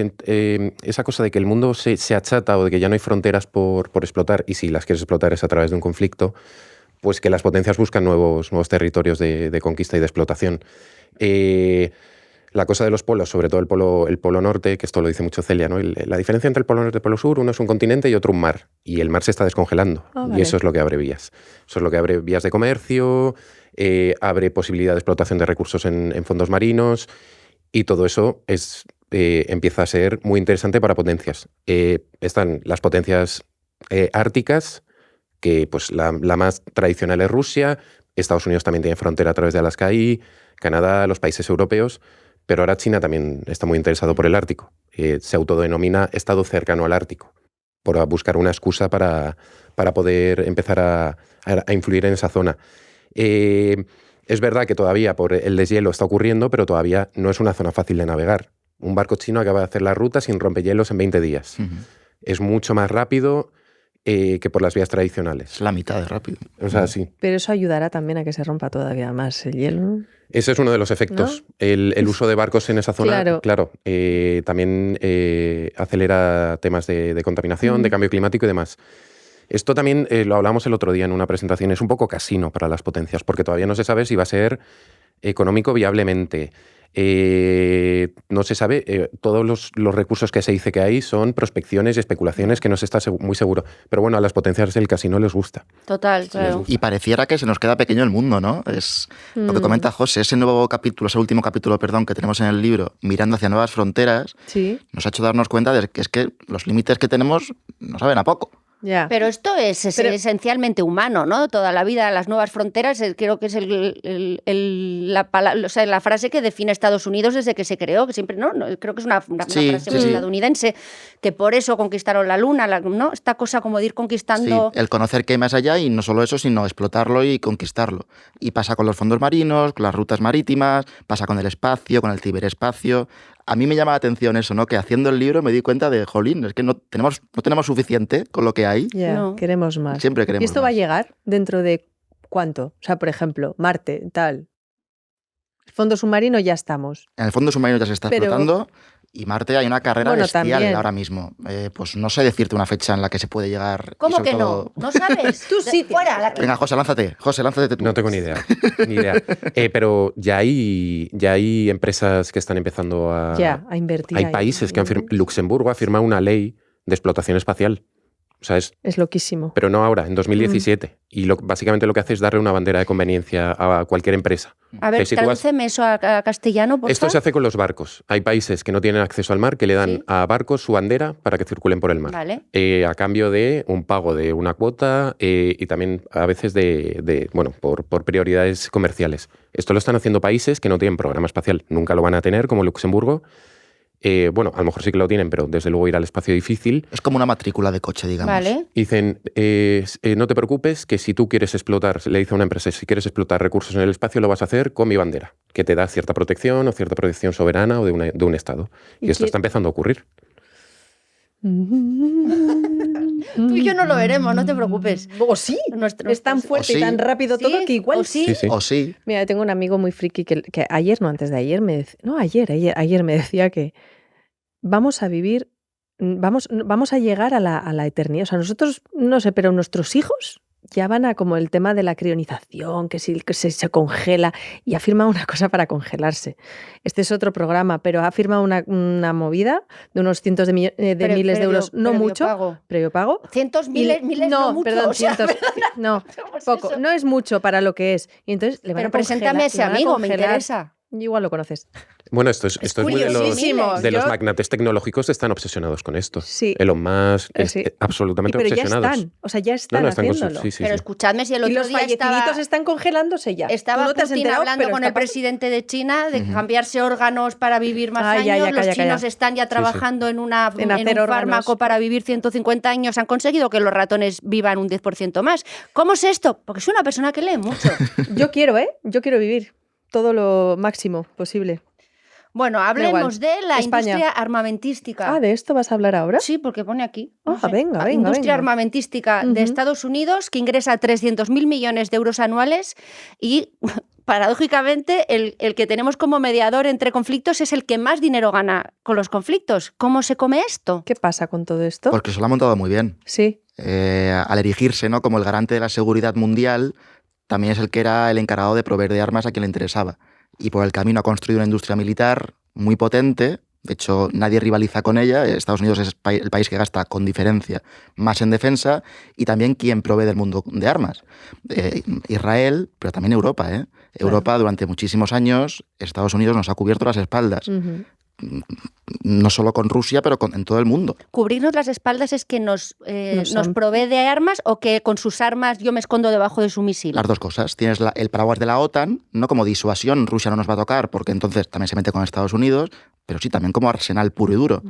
esa cosa de que el mundo se achata o de que ya no hay fronteras por explotar, y si las quieres explotar es a través de un conflicto, pues que las potencias buscan nuevos territorios de conquista y de explotación. La cosa de los polos, sobre todo el polo norte, que esto lo dice mucho Celia, ¿no? La diferencia entre el polo norte y el polo sur, uno es un continente y otro un mar, y el mar se está descongelando, Ah, y vale. eso es lo que abre vías. Eso es lo que abre vías de comercio, abre posibilidad de explotación de recursos en fondos marinos, y todo eso empieza a ser muy interesante para potencias. Están las potencias árticas, que pues la más tradicional es Rusia. Estados Unidos también tiene frontera a través de Alaska y Canadá, los países europeos, pero ahora China también está muy interesado por el Ártico. Se autodenomina Estado cercano al Ártico, por buscar una excusa para poder empezar a influir en esa zona. Es verdad que todavía por el deshielo está ocurriendo, pero todavía no es una zona fácil de navegar. Un barco chino acaba de hacer la ruta sin rompehielos en 20 días. Ujú. Es mucho más rápido que por las vías tradicionales. Es la mitad de rápido. O sea, sí. Pero eso ayudará también a que se rompa todavía más el hielo. Ese es uno de los efectos. ¿No? El uso de barcos en esa zona, Claro. también acelera temas de contaminación, de cambio climático y demás. Esto también lo hablamos el otro día en una presentación. Es un poco casino para las potencias, porque todavía no se sabe si va a ser económico viablemente. No se sabe, todos los recursos que se dice que hay son prospecciones y especulaciones que no se está muy seguro. Pero bueno, a las potencias del casino les gusta. Total, claro. Y pareciera que se nos queda pequeño el mundo, ¿no? Es lo que comenta José, ese último capítulo, que tenemos en el libro, mirando hacia nuevas fronteras, Sí. nos ha hecho darnos cuenta de que es que los límites que tenemos no saben a poco. Ya. Pero esto es esencialmente humano, ¿no? Toda la vida, las nuevas fronteras, creo que es la frase que define Estados Unidos desde que se creó, que siempre, ¿no? Creo que es una frase estadounidense, que por eso conquistaron la luna, ¿no? Esta cosa como de ir conquistando... Sí, el conocer que hay más allá y no solo eso, sino explotarlo y conquistarlo. Y pasa con los fondos marinos, con las rutas marítimas, pasa con el espacio, con el ciberespacio. A mí me llama la atención eso, ¿no? Que haciendo el libro me di cuenta de, jolín, es que no tenemos suficiente con lo que hay. Ya, No. queremos más. Siempre queremos ¿Y esto más. va a llegar dentro de cuánto? O sea, por ejemplo, Marte, tal. Fondo submarino ya estamos. En el fondo submarino ya se está Pero- explotando y Marte hay una carrera Bueno, bestial también. ahora mismo. Pues no sé decirte una fecha en la que se puede llegar. y ¿Cómo sobre que todo- no? ¿No sabes? Tú sí Fuera, tienes. la- Venga, José, lánzate tú. No tengo ni idea. Pero ya hay empresas que están empezando Ya, a invertir Hay ahí. países que han firmado. Luxemburgo ha firmado una ley de explotación espacial. O sea, Es loquísimo. pero no ahora, en 2017. Y básicamente lo que hace es darle una bandera de conveniencia a cualquier empresa. A ver, Que si tú vas- tradúceme eso a castellano, por Esto se hace con los barcos. Hay países que no tienen acceso al mar que le dan Sí. a barcos su bandera para que circulen por el mar. Vale. A cambio de un pago de una cuota y también a veces por prioridades comerciales. Esto lo están haciendo países que no tienen programa espacial. Nunca lo van a tener, como Luxemburgo. A lo mejor sí que lo tienen, pero desde luego ir al espacio difícil. Es como una matrícula de coche, digamos. Vale. Dicen, no te preocupes, que si tú quieres explotar, le dice a una empresa, si quieres explotar recursos en el espacio, lo vas a hacer con mi bandera, que te da cierta protección o cierta protección soberana o de un Estado. Y esto está empezando a ocurrir. Tú y yo no lo veremos, no te preocupes. O sí. Es tan fuerte O y sí. tan rápido Sí, todo que igual o sí. Sí, sí. O sí. Mira, tengo un amigo muy friki que ayer, no, antes de ayer, ayer me decía que vamos a vivir, vamos a llegar a la eternidad. O sea, nosotros, no sé, pero nuestros hijos ya van a como el tema de la crionización, que se congela, y ha firmado una cosa para congelarse. Este es otro programa, pero ha firmado una movida de unos cientos de miles de euros, no mucho, previo pago. Cientos, miles, no mucho. Perdón, o sea, cientos, no, ¿cómo es poco. eso? No es mucho para lo que es. Y entonces le van Pero a preséntame a ese amigo, me interesa. Igual lo conoces. Bueno, esto es muy de curiosísimo. los Yo- magnates tecnológicos, están obsesionados con esto. Sí. Elon Musk, Sí. absolutamente Pero ya obsesionados. están, o sea, ya están están con haciéndolo. sí, sí, Pero sí. escuchadme, si el Y otro los día estaba... falleciditos están congelándose ya. Estaba Tú no te has Putin enterado, hablando pero con está el presidente de China de cambiarse órganos para vivir más Ay, años. ya, Los calla, chinos calla. están ya trabajando en un hacer fármaco órganos. para vivir 150 años. Han conseguido que los ratones vivan un 10% más. ¿Cómo es esto? Porque soy una persona que lee mucho. Yo quiero, Yo quiero vivir todo lo máximo posible. Bueno, igual. hablemos de la España. industria armamentística. Ah, ¿de esto vas a hablar ahora? Sí, porque pone aquí. no Ah, sé. venga, Industria venga. armamentística de Ujú. Estados Unidos que ingresa 300.000 millones de euros anuales y, paradójicamente, el que tenemos como mediador entre conflictos es el que más dinero gana con los conflictos. ¿Cómo se come esto? ¿Qué pasa con todo esto? Porque se lo ha montado muy bien. Sí. Al erigirse, ¿no?, como el garante de la seguridad mundial, también es el que era el encargado de proveer de armas a quien le interesaba. Y por el camino ha construido una industria militar muy potente. De hecho, nadie rivaliza con ella. Estados Unidos es el país que gasta con diferencia más en defensa y también quien provee del mundo de armas. Israel, pero también Europa. Europa durante muchísimos años, Estados Unidos nos ha cubierto las espaldas. Ujú. No solo con Rusia, pero en todo el mundo. ¿Cubrirnos las espaldas es que nos provee de armas o que con sus armas yo me escondo debajo de su misil? Las dos cosas. Tienes el paraguas de la OTAN, no como disuasión, Rusia no nos va a tocar, porque entonces también se mete con Estados Unidos, pero sí también como arsenal puro y duro.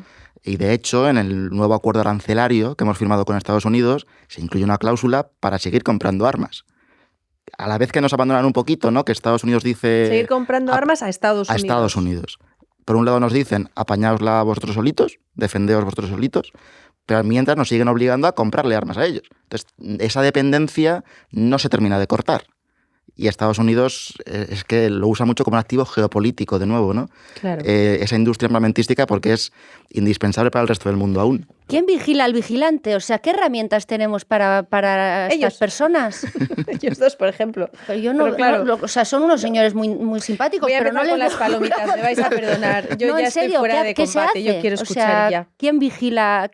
Y de hecho, en el nuevo acuerdo arancelario que hemos firmado con Estados Unidos, se incluye una cláusula para seguir comprando armas. A la vez que nos abandonan un poquito, ¿no?, que Estados Unidos dice... Seguir comprando armas a Estados Unidos. A Estados Unidos. Por un lado nos dicen, apañaosla vosotros solitos, defendeos vosotros solitos. pero mientras nos siguen obligando a comprarle armas a ellos. Entonces, esa dependencia no se termina de cortar. Y Estados Unidos es que lo usa mucho como un activo geopolítico, de nuevo, ¿no? Claro. Esa industria armamentística, porque es indispensable para el resto del mundo aún. ¿Quién vigila al vigilante? O sea, ¿qué herramientas tenemos para Ellos. estas personas? Ellos dos, por ejemplo. Pero yo no, Pero claro. o sea, son unos señores muy simpáticos, Voy a pero no empezar les con las palomitas, me vais a perdonar. Yo No, ya en estoy serio, fuera de ¿qué se combate, yo hace? quiero O escuchar sea, ya. ¿quién vigila?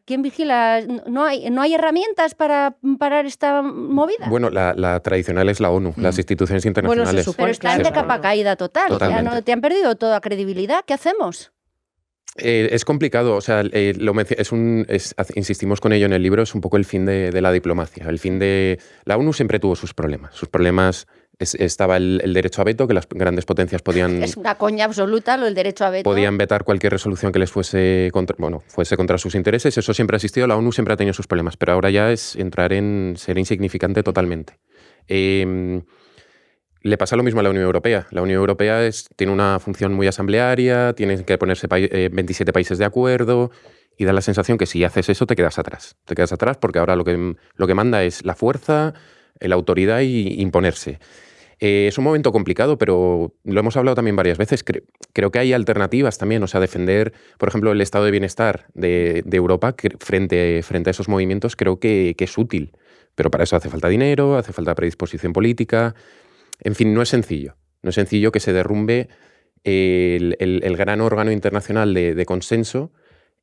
¿No hay herramientas para parar esta movida? Bueno, la tradicional es la ONU, las instituciones internacionales. supone, Pero están de claro. capa caída total. Ya Totalmente. no, te han perdido toda credibilidad. ¿Qué hacemos? Es complicado, o sea, insistimos con ello en el libro, es un poco el fin de la diplomacia. La ONU siempre tuvo sus problemas. Sus problemas estaba el derecho a veto, que las grandes potencias Es una coña absoluta lo del derecho a veto. podían vetar cualquier resolución que les fuese contra sus intereses. Eso siempre ha existido, la ONU siempre ha tenido sus problemas, pero ahora ya es entrar en ser insignificante totalmente. Le pasa lo mismo a la Unión Europea. La Unión Europea tiene una función muy asamblearia, tiene que ponerse 27 países de acuerdo y da la sensación que si haces eso te quedas atrás. Te quedas atrás porque ahora lo que manda es la fuerza, la autoridad y imponerse. Es un momento complicado, pero lo hemos hablado también varias veces. Creo que hay alternativas también, o sea, defender, por ejemplo, el estado de bienestar de Europa frente a esos movimientos creo que es útil. Pero para eso hace falta dinero, hace falta predisposición política. En fin, no es sencillo. No es sencillo que se derrumbe el gran órgano internacional de consenso.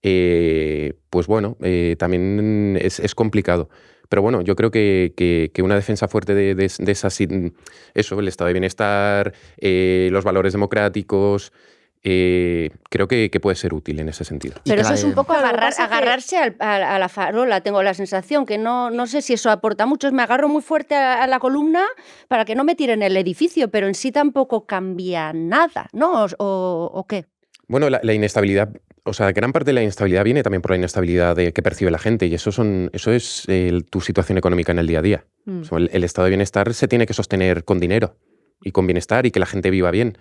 Pues bueno, también es complicado. Pero bueno, yo creo que una defensa fuerte de esas, eso, el estado de bienestar, los valores democráticos, creo que puede ser útil en ese sentido. Pero eso es un poco Claro, lo que pasa agarrarse a la farola, tengo la sensación, que no sé si eso aporta mucho. Me agarro muy fuerte a la columna para que no me tiren el edificio, pero en sí tampoco cambia nada, ¿no? ¿O qué? Bueno, la inestabilidad, o sea, gran parte de la inestabilidad viene también por la inestabilidad que percibe la gente y eso es tu situación económica en el día a día. O sea, el estado de bienestar se tiene que sostener con dinero y con bienestar y que la gente viva bien.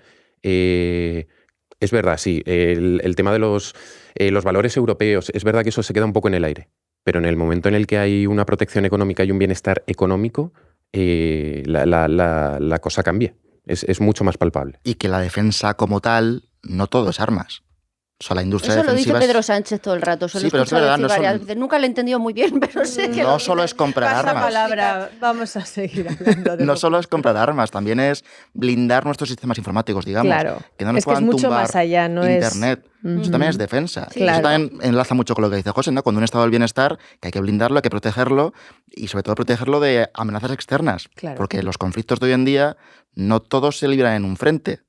Es verdad, sí, el tema de los valores europeos, es verdad que eso se queda un poco en el aire, pero en el momento en el que hay una protección económica y un bienestar económico, la cosa cambia, es mucho más palpable. Y que la defensa como tal, no todo es armas. O sea, la industria Eso lo dice defensiva Pedro Sánchez todo el rato, se lo Sí, pero es escucho verdad, decir no son- varias veces. Nunca lo he entendido muy bien, pero sé que no solo es comprar Pasa armas. palabra, vamos a seguir hablando de No lo- solo es comprar armas, también es blindar nuestros sistemas informáticos, digamos. Claro, Que no nos es que es puedan mucho tumbar más allá, no es... Internet. Eso también es defensa. Sí. Y eso Claro. también enlaza mucho con lo que dice José, ¿no? Cuando un estado del bienestar, que hay que blindarlo, hay que protegerlo y sobre todo protegerlo de amenazas externas. Claro. Porque los conflictos de hoy en día no todos se libran en un frente.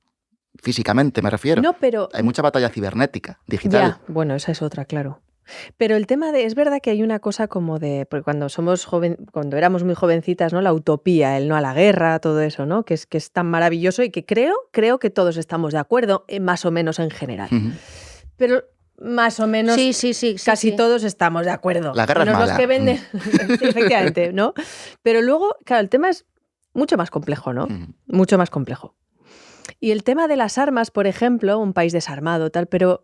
Físicamente me refiero. No, pero... Hay mucha batalla cibernética, digital. Ya, bueno, esa es otra, claro. Pero el tema es verdad que hay una cosa como de, porque cuando cuando éramos muy jovencitas, ¿no? La utopía, el no a la guerra, todo eso, ¿no? Que es tan maravilloso y que creo que todos estamos de acuerdo, más o menos en general. Ujú. Pero más o menos sí, casi sí. todos estamos de acuerdo. La guerra es Menos los mala. que venden, sí, efectivamente, ¿no? Pero luego, claro, el tema es mucho más complejo, ¿no? Ujú. Mucho más complejo. Y el tema de las armas, por ejemplo, un país desarmado, tal, pero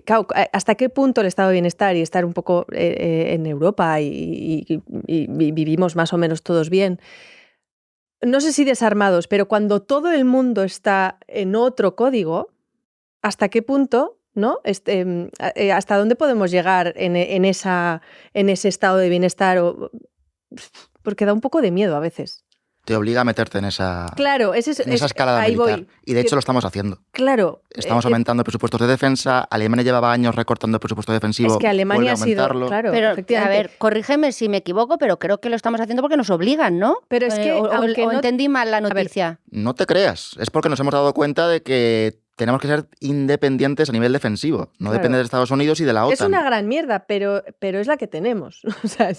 claro, ¿hasta qué punto el estado de bienestar y estar un poco en Europa y vivimos más o menos todos bien? No sé si desarmados, pero cuando todo el mundo está en otro código, ¿hasta qué punto, ¿no? ¿Hasta dónde podemos llegar en ese estado de bienestar? Porque da un poco de miedo a veces. Te obliga a meterte en esa, Claro, en esa escalada ahí militar. voy. Y de hecho lo estamos haciendo. Claro. Estamos aumentando presupuestos de defensa. Alemania llevaba años recortando el presupuesto defensivo. Es que Alemania vuelve a ha sido, aumentarlo. claro, Pero, a efectivamente. ver, corrígeme si me equivoco, pero creo que lo estamos haciendo porque nos obligan, ¿no? Pero es que, o aunque no- entendí mal la ver, noticia. No te creas. Es porque nos hemos dado cuenta de que tenemos que ser independientes a nivel defensivo. No Claro. depender de Estados Unidos y de la OTAN. Es una gran mierda, pero es la que tenemos. O sea,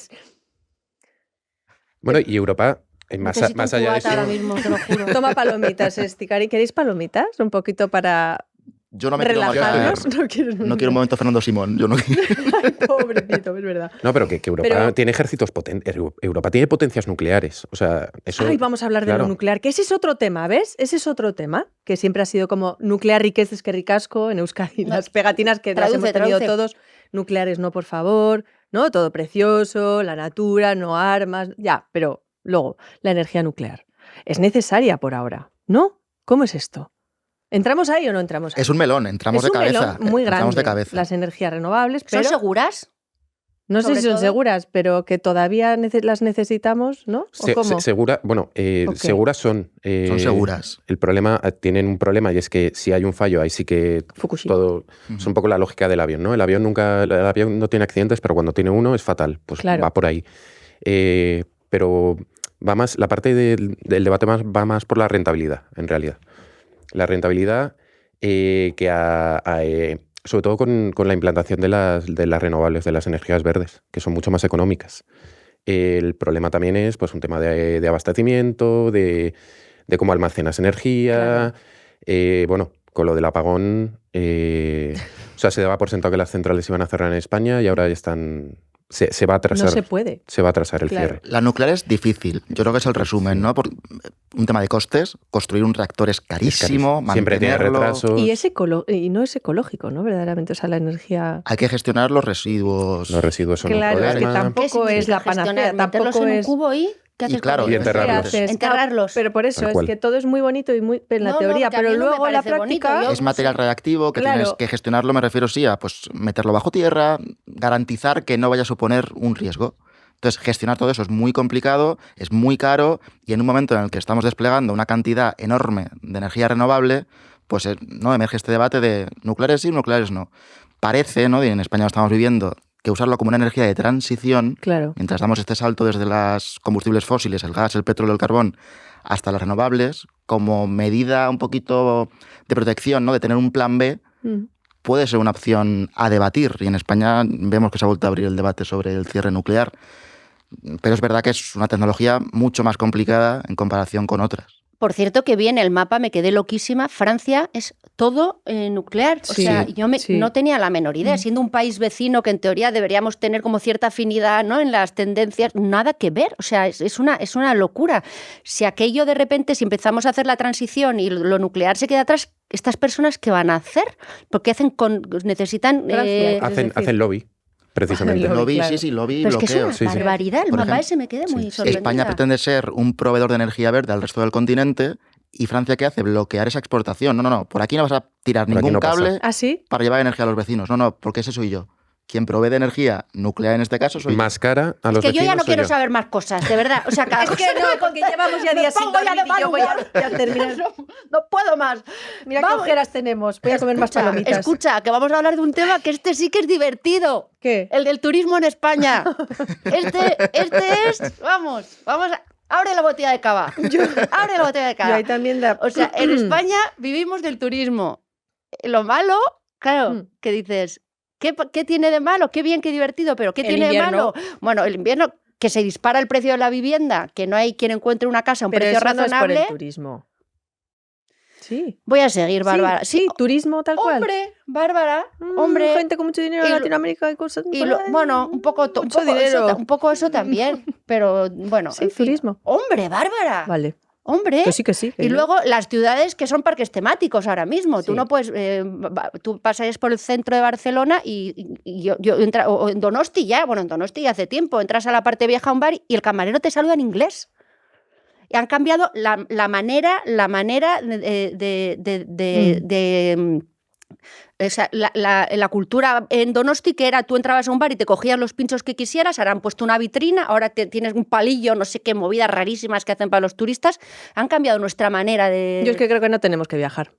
Bueno, y Europa, más Necesito un allá de cubata eso... ahora mismo, te lo juro. toma palomitas, Esticari. ¿Queréis palomitas? Un poquito para Yo no me quiero relajarnos. marcar. No quiero un momento Fernando Simón. Yo no quiero. Ay, pobrecito, es verdad. No, pero que Europa Pero- tiene ejércitos potentes. Europa tiene potencias nucleares. O sea, eso... Ay, vamos a hablar de claro. lo nuclear, que ese es otro tema, ¿ves? Ese es otro tema, que siempre ha sido como nuclear riquezas que ricasco en Euskadi. No. Las pegatinas que las Traduce, hemos tenido traduce. todos. Nucleares no, por favor. ¿no? Todo precioso, la natura, no armas, ya, pero luego, la energía nuclear. ¿Es necesaria por ahora? ¿No? ¿Cómo es esto? ¿Entramos ahí o no entramos ahí? Es un melón, entramos Es de un cabeza. melón muy entramos grande, de cabeza. las energías renovables, ¿Son pero seguras? no sé sobre si son todo? seguras, pero que todavía las necesitamos, ¿no? ¿O cómo? Seguras son. Son seguras. El problema, tienen un problema y es que si hay un fallo, ahí sí que Fukushima. todo es un poco la lógica del avión, ¿no? El avión no tiene accidentes, pero cuando tiene uno es fatal. Pues Claro. va por ahí. Pero va más, la parte del debate va más por la rentabilidad, en realidad. La rentabilidad sobre todo con la implantación de las renovables, de las energías verdes, que son mucho más económicas. El problema también es pues, un tema de abastecimiento, de cómo almacenas energía. Bueno, con lo del apagón, o sea, se daba por sentado que las centrales iban a cerrar en España y ahora ya están... Se va a atrasar. No se puede. Se va a atrasar el Claro. cierre. La nuclear es difícil. Yo creo que es el resumen, ¿no? Por un tema de costes. Construir un reactor es carísimo. Siempre tiene mantenerlo. retrasos. Y no es ecológico, ¿no? Verdaderamente, o sea, la energía... Hay que gestionar los residuos. Los residuos son Claro, un es que problema. tampoco es la panacea, ¿Meterlos tampoco en un es... cubo y qué haces claro, con y ellos? enterrarlos. ¿Qué haces? Enterrarlos. Pero por eso Tal es cual. que todo es muy bonito y muy en la No, teoría, que a mí pero no me luego la parece bonito. práctica... Yo- Es material reactivo que Claro. tienes que gestionarlo, me refiero sí a pues, meterlo bajo tierra, garantizar que no vaya a suponer un riesgo. Entonces, gestionar todo eso es muy complicado, es muy caro y en un momento en el que estamos desplegando una cantidad enorme de energía renovable, pues no emerge este debate de nucleares sí, nucleares no. Parece, ¿no? Y en España lo estamos viviendo, que usarlo como una energía de transición, Claro. mientras damos este salto desde los combustibles fósiles, el gas, el petróleo, el carbón, hasta las renovables, como medida un poquito de protección, ¿no? De tener un plan B, puede ser una opción a debatir. Y en España vemos que se ha vuelto a abrir el debate sobre el cierre nuclear. Pero es verdad que es una tecnología mucho más complicada en comparación con otras. Por cierto, que vi en el mapa, me quedé loquísima, Francia es todo nuclear. O Sí, sea, yo sí. no tenía la menor idea. Siendo un país vecino que en teoría deberíamos tener como cierta afinidad, ¿no? En las tendencias, nada que ver. O sea, es una locura. Si aquello de repente, si empezamos a hacer la transición y lo nuclear se queda atrás, ¿estas personas qué van a hacer? Porque necesitan... Francia. Hacen lobby, precisamente. Lobby, Lobby, claro. sí, lobby, Pero es que bloqueo. es una Sí. barbaridad. El Por mapa ejemplo, ese me quedé muy sí. sorprendida. España pretende ser un proveedor de energía verde al resto del continente y Francia, ¿qué hace? Bloquear esa exportación. No, por aquí no vas a tirar Por aquí ningún no pasa. cable ¿Ah, sí? para llevar energía a los vecinos. No, porque ese soy yo. Quien provee de energía nuclear en este caso soy yo. Más cara a los Que yo ya vecinos no soy quiero yo. saber más cosas, de verdad. O sea, cada Es que cosa no, porque llevamos ya me días sin pongo ya de dormir y yo mal voy a humor. terminar. No puedo más. Mira qué Vamos. ojeras tenemos. Voy a comer más palomitas. Escucha, que vamos a hablar de un tema que este sí que es divertido. ¿Qué? El del turismo en España. Este es... Vamos, abre la botella de cava. Abre la botella de Yo cava. ahí también da... O sea, en España vivimos del turismo. Lo malo, claro, que dices, ¿qué tiene de malo? Qué bien, qué divertido, pero ¿qué El tiene invierno. de malo? Bueno, el invierno, que se dispara el precio de la vivienda, que no hay quien encuentre una casa a un Pero precio eso no es por razonable. el turismo. Sí. Voy a seguir, Bárbara. Sí, turismo tal cual. Hombre, Bárbara, hombre. Gente con mucho dinero en y lo- Latinoamérica y cosas. Y bueno, un poco Mucho dinero. un poco eso también, pero bueno, Sí, en fin. turismo. Hombre, Bárbara. Vale. Hombre. Que sí, que sí. que Y yo- luego las ciudades que son parques temáticos ahora mismo. Tú Sí. no puedes, tú pasas por el centro de Barcelona y yo o en Donosti ya, bueno, en Donosti ya hace tiempo, entras a la parte vieja a un bar y el camarero te saluda en inglés. Y han cambiado la manera o sea, la cultura en Donosti, que era tú entrabas a un bar y te cogías los pinchos que quisieras, ahora han puesto una vitrina, ahora tienes un palillo, no sé qué movidas rarísimas que hacen para los turistas, han cambiado nuestra manera de... Yo es que creo que no tenemos que viajar.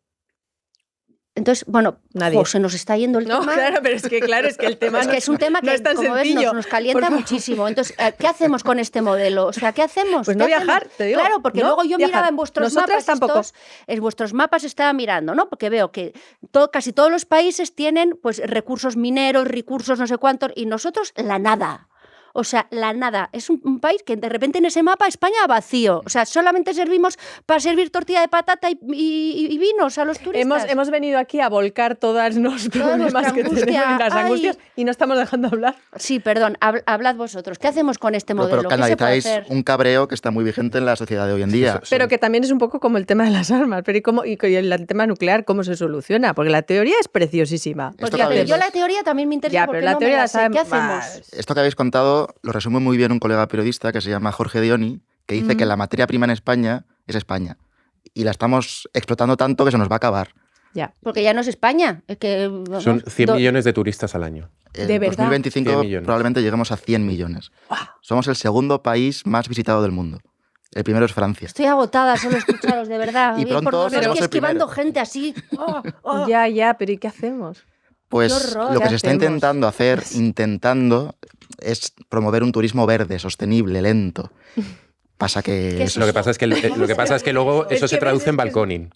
Entonces, bueno, Nadie. se nos está yendo el No, tema. claro, pero es que el tema Es que es un tema que, no es tan como ves, sencillo. nos calienta Por favor. muchísimo. Entonces, ¿qué hacemos con este modelo? O sea, ¿qué hacemos? Pues ¿Qué no hacemos? viajar, te digo. Claro, porque No luego yo viajar. miraba en vuestros Nosotras mapas tampoco. en vuestros mapas estaba mirando, ¿no? Porque veo que casi todos los países tienen pues recursos mineros, recursos no sé cuántos, y nosotros la nada. O sea, la nada. Es un país que de repente en ese mapa España vacío. O sea, solamente servimos para servir tortilla de patata y vinos a los turistas. Hemos venido aquí a volcar todos los problemas que tenemos y las angustias y no estamos dejando hablar. Sí, perdón, hablad vosotros. ¿Qué hacemos con este modelo? Pero ¿Qué se puede canalizáis hacer? un cabreo que está muy vigente en la sociedad de hoy en día. Pero que también es un poco como el tema de las armas. Pero y el tema nuclear, ¿cómo se soluciona? Porque la teoría es preciosísima. Pues Esto ya, que pero habéis- yo la teoría también me interesa Ya, porque pero la no me teoría la la sé. saben ¿Qué hacemos? más. Esto que habéis contado lo resume muy bien un colega periodista que se llama Jorge Dioni, que dice que la materia prima en España es España. Y la estamos explotando tanto que se nos va a acabar. Ya. Porque ya no es España. Es que, vamos, Son 100 millones de turistas al año. En ¿De verdad? 2025 100 millones. probablemente lleguemos a 100 millones. Somos el segundo país más visitado del mundo. El primero es Francia. Estoy agotada solo escucharos, de verdad. Y Oye, pronto por favor, seremos es que el esquivando primero. gente así. Ya, pero ¿y qué hacemos? Pues Qué horror. lo que ¿Qué se está hacemos? intentando hacer, es promover un turismo verde, sostenible, lento. Pasa que ¿Qué es eso Lo que pasa es que luego Es eso que se traduce ves, en es que- balconing.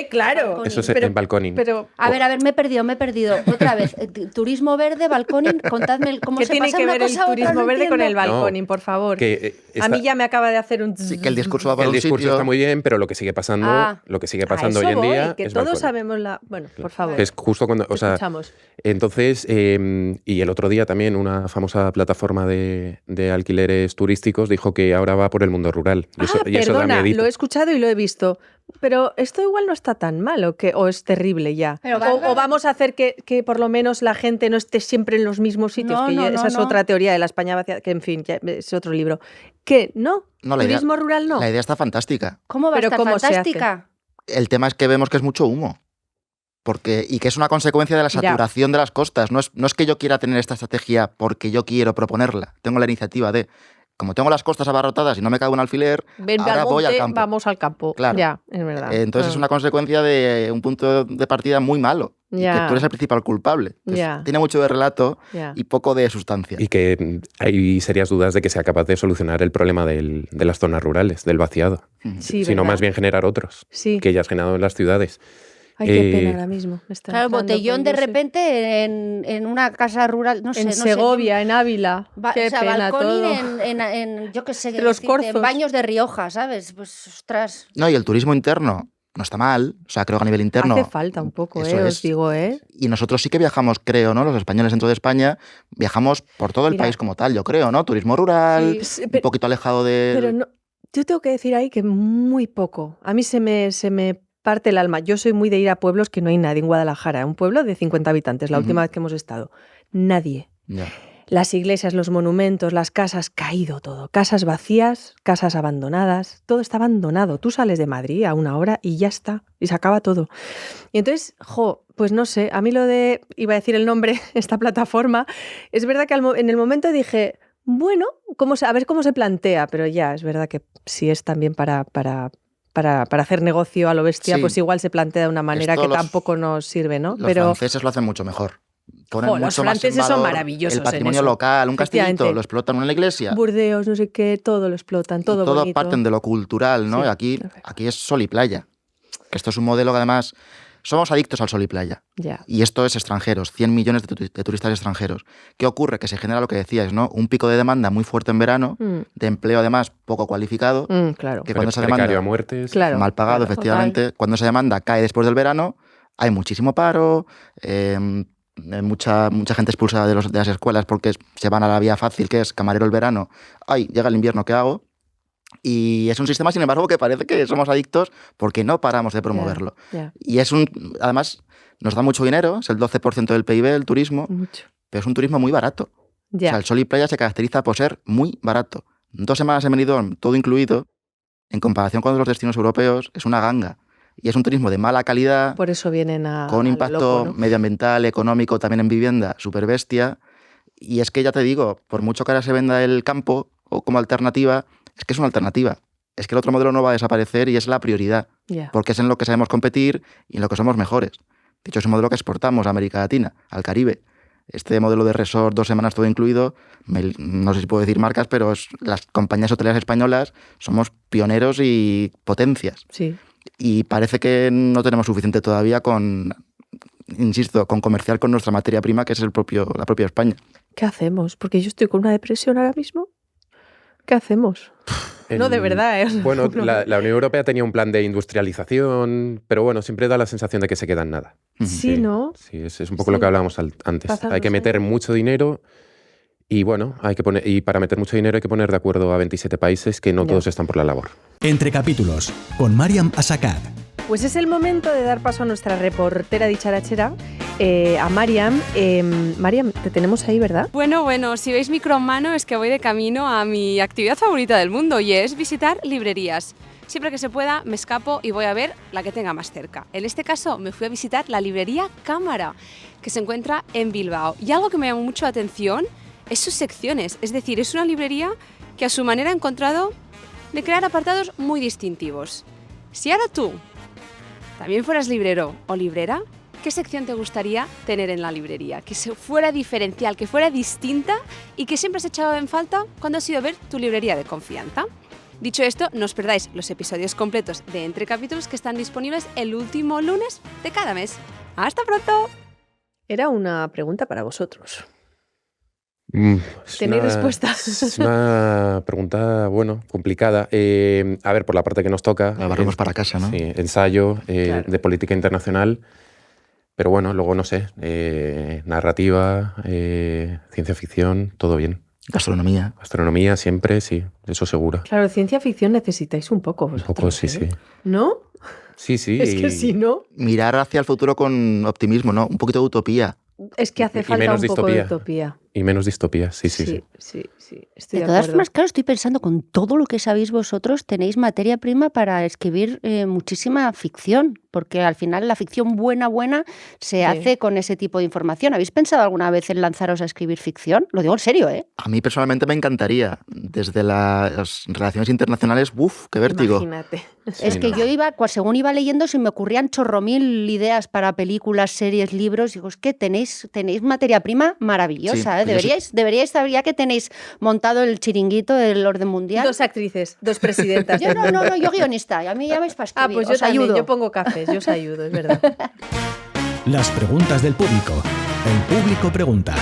Claro. Eso es Pero- en balconing. Pero, A ver, me he perdido. Otra vez. Turismo verde, balconing, contadme cómo ¿qué se tiene pasa que una ver el cosa a otra, turismo no verde con el entiendo. balconing, por favor? Que, A mí ya me acaba de hacer un... sí que el discurso va que por el un discurso sitio. está muy bien, pero lo que sigue pasando, Ah. hoy en día que es todos balconing. sabemos la... Bueno, por favor. Es justo cuando, te escuchamos. entonces, y el otro día también una famosa plataforma de alquileres turísticos dijo que ahora va por el mundo rural. Y eso da Perdona, miedito. lo he escuchado y lo he visto. Pero esto igual no está tan mal o es terrible ya. Pero O vamos a hacer que por lo menos la gente no esté siempre en los mismos sitios, No, que no, ya- no, esa es no. otra teoría de la España vacía, que en fin, ya es otro libro. ¿Qué? ¿No? No, la idea- ¿Turismo rural no? La idea está fantástica. ¿Cómo va a Pero estar ¿cómo se hace? fantástica? El tema es que vemos que es mucho humo. Y que es una consecuencia de la Ya. saturación de las costas. No es que yo quiera tener esta estrategia porque yo quiero proponerla. Tengo la iniciativa de, como tengo las costas abarrotadas y no me cago en alfiler, Ven ahora al voy al monte, campo. vamos al campo. Claro. Ya, es verdad. Entonces es una consecuencia de un punto de partida muy malo. Y Ya. que tú eres el principal culpable. Entonces, Ya. tiene mucho de relato Ya. y poco de sustancia. Y que hay serias dudas de que sea capaz de solucionar el problema de las zonas rurales, del vaciado. Sí, sino ¿verdad? más bien generar otros, Sí. que ya has generado en las ciudades. Ay, qué eh, pena ahora mismo. me está Claro, entrando, botellón porque de yo soy- repente en una casa rural, no sé. En no sé, Segovia, en Ávila. o Qué sea, pena balconing todo. en yo qué sé, De los decirte, corzos. en baños de Rioja, ¿sabes? Pues, ostras. No, y el turismo interno no está mal. O sea, creo que a nivel interno. Hace falta un poco, eso os es. digo, ¿eh? Y nosotros sí que viajamos, creo, ¿no? Los españoles dentro de España viajamos por todo el Mira. país como tal, yo creo, ¿no? Turismo rural, Sí, un poquito alejado de... Pero no, yo tengo que decir ahí que muy poco. A mí se me parte el alma. Yo soy muy de ir a pueblos que no hay nadie en Guadalajara. Un pueblo de 50 habitantes, la Ujú. última vez que hemos estado. Nadie. Ya. Las iglesias, los monumentos, las casas, caído todo. Casas vacías, casas abandonadas, todo está abandonado. Tú sales de Madrid a una hora y ya está, y se acaba todo. Y entonces, pues no sé, a mí lo de, iba a decir el nombre, esta plataforma, es verdad que en el momento dije, bueno, a ver cómo se plantea, pero ya, es verdad que si es también para hacer negocio a lo bestia, Sí. pues igual se plantea de una manera Esto que los- tampoco nos sirve, ¿no? Los Pero franceses lo hacen mucho mejor. Ponen los mucho más en franceses son valor maravillosos el en patrimonio eso. local, un castillito, Efectivamente. lo explotan en una iglesia. Burdeos, no sé qué, todo lo explotan, todo y todo bonito. parten de lo cultural, ¿no? Sí, Y aquí es sol y playa. Que esto es un modelo que además somos adictos al sol y playa. Ya. Y esto es extranjeros, 100 millones de turistas extranjeros. ¿Qué ocurre? Que se genera lo que decíais, ¿no? Un pico de demanda muy fuerte en verano, Mm, de empleo además poco cualificado, claro. que cuando se Precario demanda a muertes. Claro. mal pagado, claro, efectivamente, cuando esa demanda cae después del verano, hay muchísimo paro, mucha gente expulsada de las escuelas porque se van a la vía fácil, que es camarero el verano. Ay, llega el invierno, ¿qué hago? Y es un sistema, sin embargo, que parece que somos adictos porque no paramos de promoverlo. Ya, Y además, nos da mucho dinero, es el 12% del PIB, el turismo, mucho. pero es un turismo muy barato. O Ya. sea, el sol y playa se caracteriza por ser muy barato. 2 semanas en Benidorm, todo incluido, en comparación con los destinos europeos, es una ganga. Y es un turismo de mala calidad, Por eso vienen con al impacto loco, ¿no? medioambiental, económico, también en vivienda, súper bestia. Y es que ya te digo, por mucho que ahora se venda el campo o como alternativa, es que es una alternativa. Es que el otro modelo no va a desaparecer y es la prioridad, Ya. porque es en lo que sabemos competir y en lo que somos mejores. De hecho, es un modelo que exportamos a América Latina, al Caribe. Este modelo de resort, 2 semanas todo incluido, no sé si puedo decir marcas, pero las compañías hoteleras españolas somos pioneros y potencias. Sí. Y parece que no tenemos suficiente todavía insisto, con comercial con nuestra materia prima, que es la propia España. ¿Qué hacemos? Porque yo estoy con una depresión ahora mismo. ¿Qué hacemos? No, de verdad, ¿eh? Bueno, la Unión Europea tenía un plan de industrialización, pero bueno, siempre da la sensación de que se queda en nada. Sí, ¿no? Sí, es un poco lo que hablábamos antes. Hay que meter mucho dinero y bueno, y para meter mucho dinero hay que poner de acuerdo a 27 países que no todos están por la labor. Entre capítulos, con Mariam Asacad. Pues es el momento de dar paso a nuestra reportera dicharachera, a Mariam. Mariam, te tenemos ahí, ¿verdad? Bueno, si veis micro en mano es que voy de camino a mi actividad favorita del mundo y es visitar librerías. Siempre que se pueda me escapo y voy a ver la que tenga más cerca. En este caso me fui a visitar la librería Cámara, que se encuentra en Bilbao. Y algo que me llamó mucho la atención es sus secciones. Es decir, es una librería que a su manera ha encontrado de crear apartados muy distintivos. Si ahora tú también fueras librero o librera, ¿qué sección te gustaría tener en la librería? Que fuera diferencial, que fuera distinta y que siempre has echado en falta cuando has ido a ver tu librería de confianza. Dicho esto, no os perdáis los episodios completos de Entre Capítulos que están disponibles el último lunes de cada mes. ¡Hasta pronto! Era una pregunta para vosotros. ¿Tenéis respuesta? Es una pregunta, complicada. A ver, por la parte que nos toca. La barremos para casa, ¿no? Sí, ensayo Claro. de política internacional. Pero bueno, luego no sé, narrativa, ciencia ficción, todo bien. Gastronomía. Astronomía siempre, sí, eso seguro. Claro, ciencia ficción necesitáis un poco Un vosotros. poco, sí, ¿eh? sí. ¿No? Sí, sí. Es que si no, Mirar hacia el futuro con optimismo, ¿no? Un poquito de utopía. es que hace Y falta menos un poco de distopía. utopía. Y menos distopía, sí. Sí. Estoy De de todas acuerdo. formas, claro, estoy pensando, con todo lo que sabéis vosotros, tenéis materia prima para escribir muchísima ficción, porque al final la ficción buena se hace con ese tipo de información. ¿Habéis pensado alguna vez en lanzaros a escribir ficción? Lo digo en serio, ¿eh? A mí personalmente me encantaría. Desde las relaciones internacionales, ¡uf! ¡Qué vértigo! Imagínate. Es que yo según iba leyendo, se me ocurrían chorromil ideas para películas, series, libros. Digo, es que tenéis materia prima maravillosa, Sí, ¿eh? pues yo Deberíais saber, ya que tenéis montado el chiringuito del orden mundial. 2 actrices, 2 presidentas. Yo no, yo guionista, y a mí ya me es para escribir. Pues yo os también, ayudo. yo pongo cafés, yo os ayudo, es verdad. Las preguntas del público. El público pregunta.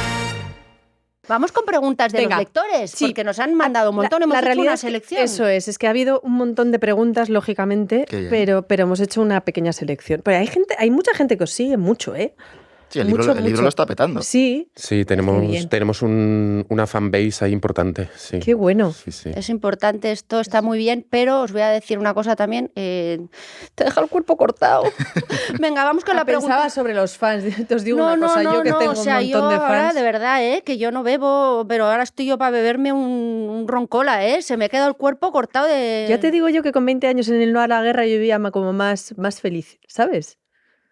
Vamos con preguntas de Venga. los lectores, Sí. porque nos han mandado un montón, hemos hecho una es que selección. eso es que ha habido un montón de preguntas, lógicamente, Qué bien. pero hemos hecho una pequeña selección. Pero hay mucha gente que os sigue mucho, ¿eh? Sí, el libro Mucho. lo está petando. Sí, Sí, Qué bien. tenemos una fanbase ahí importante. Sí. qué bueno. Sí. Es importante, esto está muy bien, pero os voy a decir una cosa también. Te deja el cuerpo cortado. Venga, vamos con la pregunta. Pensaba sobre los fans. Te os digo una cosa, yo que tengo o sea, un montón yo de ahora, fans. de verdad, que yo no bebo, pero ahora estoy yo para beberme un roncola, se me queda el cuerpo cortado de... Ya te digo yo que con 20 años en el no a la guerra yo vivía como más feliz, ¿sabes?